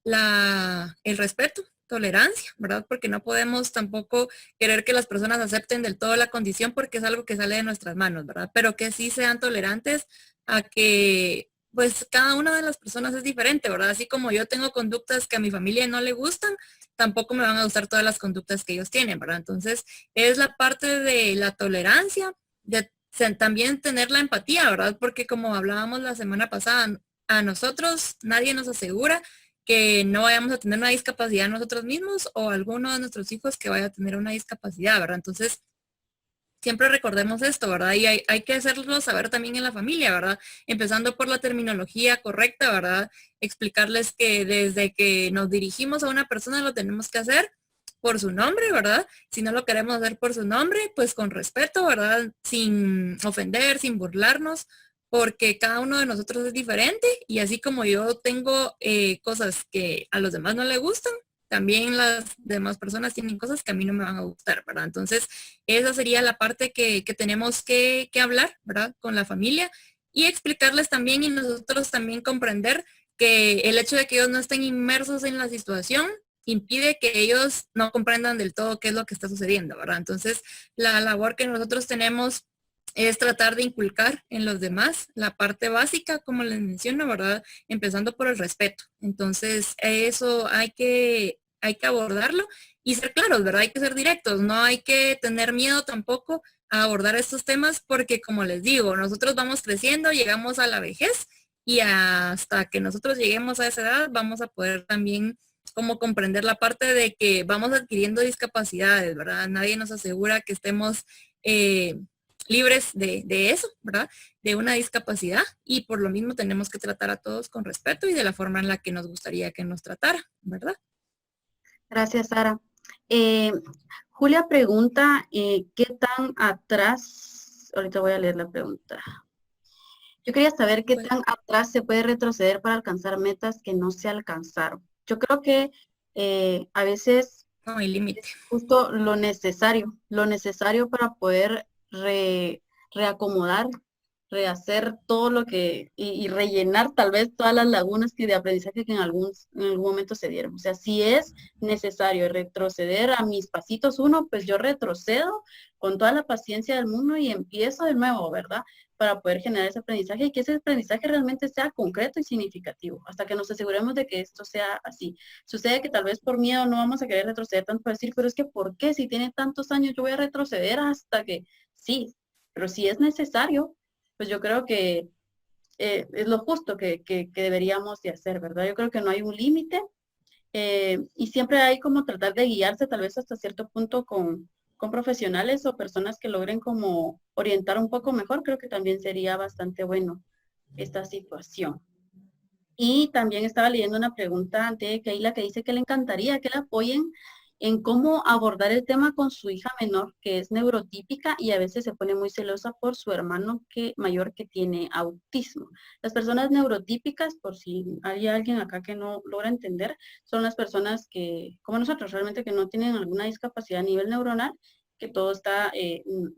el respeto, tolerancia, ¿verdad? Porque no podemos tampoco querer que las personas acepten del todo la condición porque es algo que sale de nuestras manos, ¿verdad? Pero que sí sean tolerantes a que pues cada una de las personas es diferente, ¿verdad? Así como yo tengo conductas que a mi familia no le gustan, tampoco me van a gustar todas las conductas que ellos tienen, ¿verdad? Entonces, es la parte de la tolerancia, de también tener la empatía, ¿verdad? Porque como hablábamos la semana pasada, a nosotros nadie nos asegura que no vayamos a tener una discapacidad nosotros mismos o alguno de nuestros hijos que vaya a tener una discapacidad, ¿verdad? Entonces, siempre recordemos esto, ¿verdad? Y hay que hacerlo saber también en la familia, ¿verdad? Empezando por la terminología correcta, ¿verdad? Explicarles que desde que nos dirigimos a una persona lo tenemos que hacer por su nombre, ¿verdad? Si no lo queremos hacer por su nombre, pues con respeto, ¿verdad? Sin ofender, sin burlarnos, porque cada uno de nosotros es diferente y así como yo tengo cosas que a los demás no les gustan, también las demás personas tienen cosas que a mí no me van a gustar, ¿verdad? Entonces, esa sería la parte que tenemos que hablar, ¿verdad? Con la familia y explicarles también y nosotros también comprender que el hecho de que ellos no estén inmersos en la situación impide que ellos no comprendan del todo qué es lo que está sucediendo, ¿verdad? Entonces, la labor que nosotros tenemos es tratar de inculcar en los demás la parte básica, como les menciono, ¿verdad? Empezando por el respeto. Entonces, eso hay que abordarlo y ser claros, ¿verdad? Hay que ser directos, no hay que tener miedo tampoco a abordar estos temas porque, como les digo, nosotros vamos creciendo, llegamos a la vejez y hasta que nosotros lleguemos a esa edad vamos a poder también como comprender la parte de que vamos adquiriendo discapacidades, ¿verdad? Nadie nos asegura que estemos libres de eso, ¿verdad? De una discapacidad y por lo mismo tenemos que tratar a todos con respeto y de la forma en la que nos gustaría que nos tratara, ¿verdad? Gracias, Sara. Julia pregunta, ¿qué tan atrás? Ahorita voy a leer la pregunta. Yo quería saber qué Pues, tan atrás se puede retroceder para alcanzar metas que no se alcanzaron. Yo creo que a veces no hay límite. es justo lo necesario para poder reacomodar, rehacer todo lo que, y rellenar tal vez todas las lagunas que de aprendizaje que en algún momento se dieron. O sea, si es necesario retroceder a mis pasitos uno, pues yo retrocedo con toda la paciencia del mundo y empiezo de nuevo, ¿verdad? Para poder generar ese aprendizaje y que ese aprendizaje realmente sea concreto y significativo, hasta que nos aseguremos de que esto sea así. Sucede que tal vez por miedo no vamos a querer retroceder tanto para decir, pero es que ¿por qué? Si tiene tantos años yo voy a retroceder hasta que sí, pero si es necesario, pues yo creo que es lo justo que deberíamos de hacer, ¿verdad? Yo creo que no hay un límite y siempre hay como tratar de guiarse tal vez hasta cierto punto con profesionales o personas que logren como orientar un poco mejor, creo que también sería bastante bueno esta situación. Y también estaba leyendo una pregunta de Keila que dice que le encantaría que la apoyen en cómo abordar el tema con su hija menor, que es neurotípica y a veces se pone muy celosa por su hermano mayor que tiene autismo. Las personas neurotípicas, por si hay alguien acá que no logra entender, son las personas que, como nosotros, realmente que no tienen alguna discapacidad a nivel neuronal, que todo está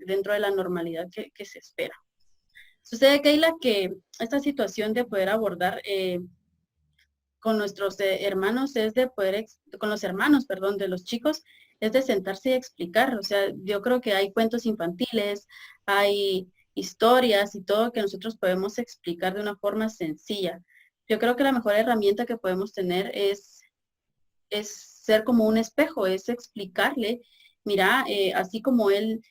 dentro de la normalidad que se espera. Sucede, Keila, que esta situación de poder abordar con nuestros hermanos es de poder, con los hermanos, perdón, de los chicos, es de sentarse y explicar. O sea, yo creo que hay cuentos infantiles, hay historias y todo que nosotros podemos explicar de una forma sencilla. Yo creo que la mejor herramienta que podemos tener es ser como un espejo, es explicarle, mira, así como él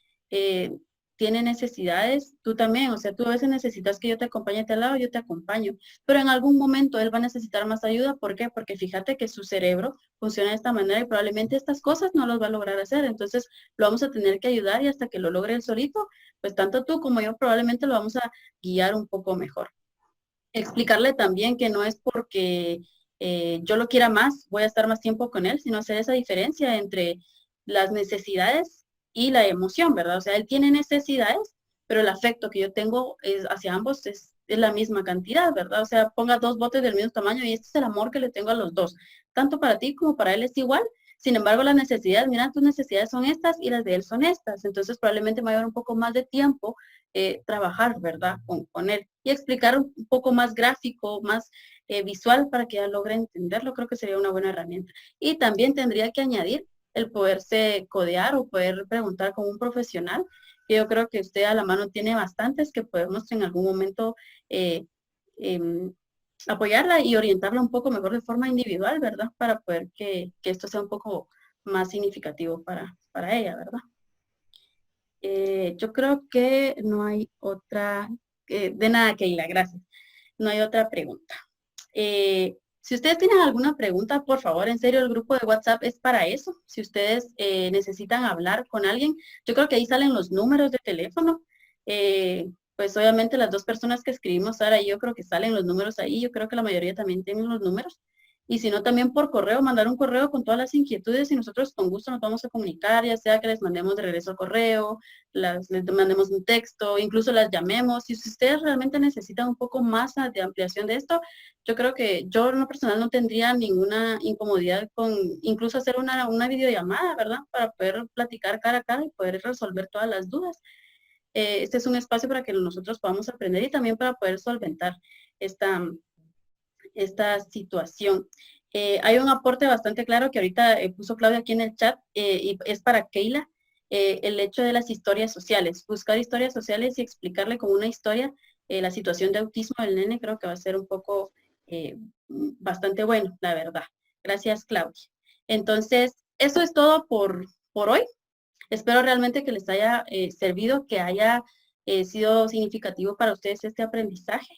tiene necesidades, tú también, o sea, tú a veces necesitas que yo te acompañe a tal lado, yo te acompaño, pero en algún momento él va a necesitar más ayuda, ¿por qué? Porque fíjate que su cerebro funciona de esta manera y probablemente estas cosas no las va a lograr hacer, entonces lo vamos a tener que ayudar y hasta que lo logre él solito, pues tanto tú como yo probablemente lo vamos a guiar un poco mejor. Explicarle también que no es porque yo lo quiera más, voy a estar más tiempo con él, sino hacer esa diferencia entre las necesidades y la emoción, ¿verdad? O sea, él tiene necesidades, pero el afecto que yo tengo hacia ambos es la misma cantidad, ¿verdad? O sea, ponga dos botes del mismo tamaño y este es el amor que le tengo a los dos. Tanto para ti como para él es igual. Sin embargo, las necesidades, mira, tus necesidades son estas y las de él son estas. Entonces, probablemente me va a llevar un poco más de tiempo trabajar, ¿verdad? Con él y explicar un poco más gráfico, más visual para que ella logre entenderlo, creo que sería una buena herramienta. Y también tendría que añadir el poderse codear o poder preguntar con un profesional. Yo creo que usted a la mano tiene bastantes que podemos en algún momento eh, apoyarla y orientarla un poco mejor de forma individual, ¿verdad? Para poder que esto sea un poco más significativo para ella, ¿verdad? Yo creo que no hay otra, de nada, Keila, gracias. No hay otra pregunta. Si ustedes tienen alguna pregunta, por favor, en serio, el grupo de WhatsApp es para eso. Si ustedes necesitan hablar con alguien, yo creo que ahí salen los números de teléfono. Pues obviamente las dos personas que escribimos, Sara y yo, creo que salen los números ahí. Yo creo que la mayoría también tienen los números. Y si no, también por correo, mandar un correo con todas las inquietudes y nosotros con gusto nos vamos a comunicar, ya sea que les mandemos de regreso el correo, les mandemos un texto, incluso las llamemos. Y si ustedes realmente necesitan un poco más de ampliación de esto, yo creo que yo en lo personal no tendría ninguna incomodidad con incluso hacer una videollamada, ¿verdad? Para poder platicar cara a cara y poder resolver todas las dudas. este es un espacio para que nosotros podamos aprender y también para poder solventar esta, esta situación. Hay un aporte bastante claro que ahorita puso Claudia aquí en el chat y es para Keila, el hecho de las historias sociales. Buscar historias sociales y explicarle con una historia la situación de autismo del nene creo que va a ser un poco bastante bueno, la verdad. Gracias, Claudia. Entonces, eso es todo por hoy. Espero realmente que les haya servido, que haya sido significativo para ustedes este aprendizaje.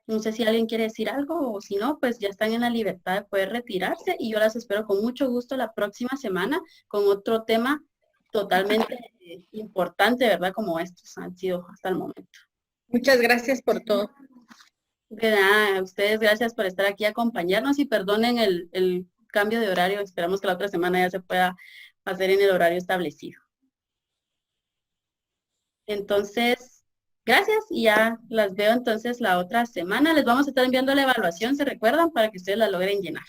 No sé si alguien quiere decir algo o si no, pues ya están en la libertad de poder retirarse y yo las espero con mucho gusto la próxima semana con otro tema totalmente importante, ¿verdad? Como estos han sido hasta el momento. Muchas gracias por todo. De nada, a ustedes gracias por estar aquí a acompañarnos y perdonen el cambio de horario. Esperamos que la otra semana ya se pueda hacer en el horario establecido. Entonces, gracias y ya las veo entonces la otra semana. Les vamos a estar enviando la evaluación, ¿se recuerdan? Para que ustedes la logren llenar.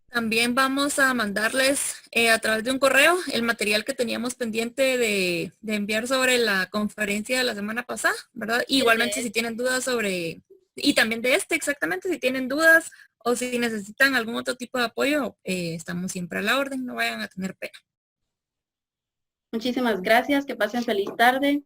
También vamos a mandarles a través de un correo el material que teníamos pendiente de enviar sobre la conferencia de la semana pasada, ¿verdad? Igualmente si tienen dudas sobre, y también de exactamente, si tienen dudas o si necesitan algún otro tipo de apoyo, estamos siempre a la orden, no vayan a tener pena. Muchísimas gracias, que pasen feliz tarde.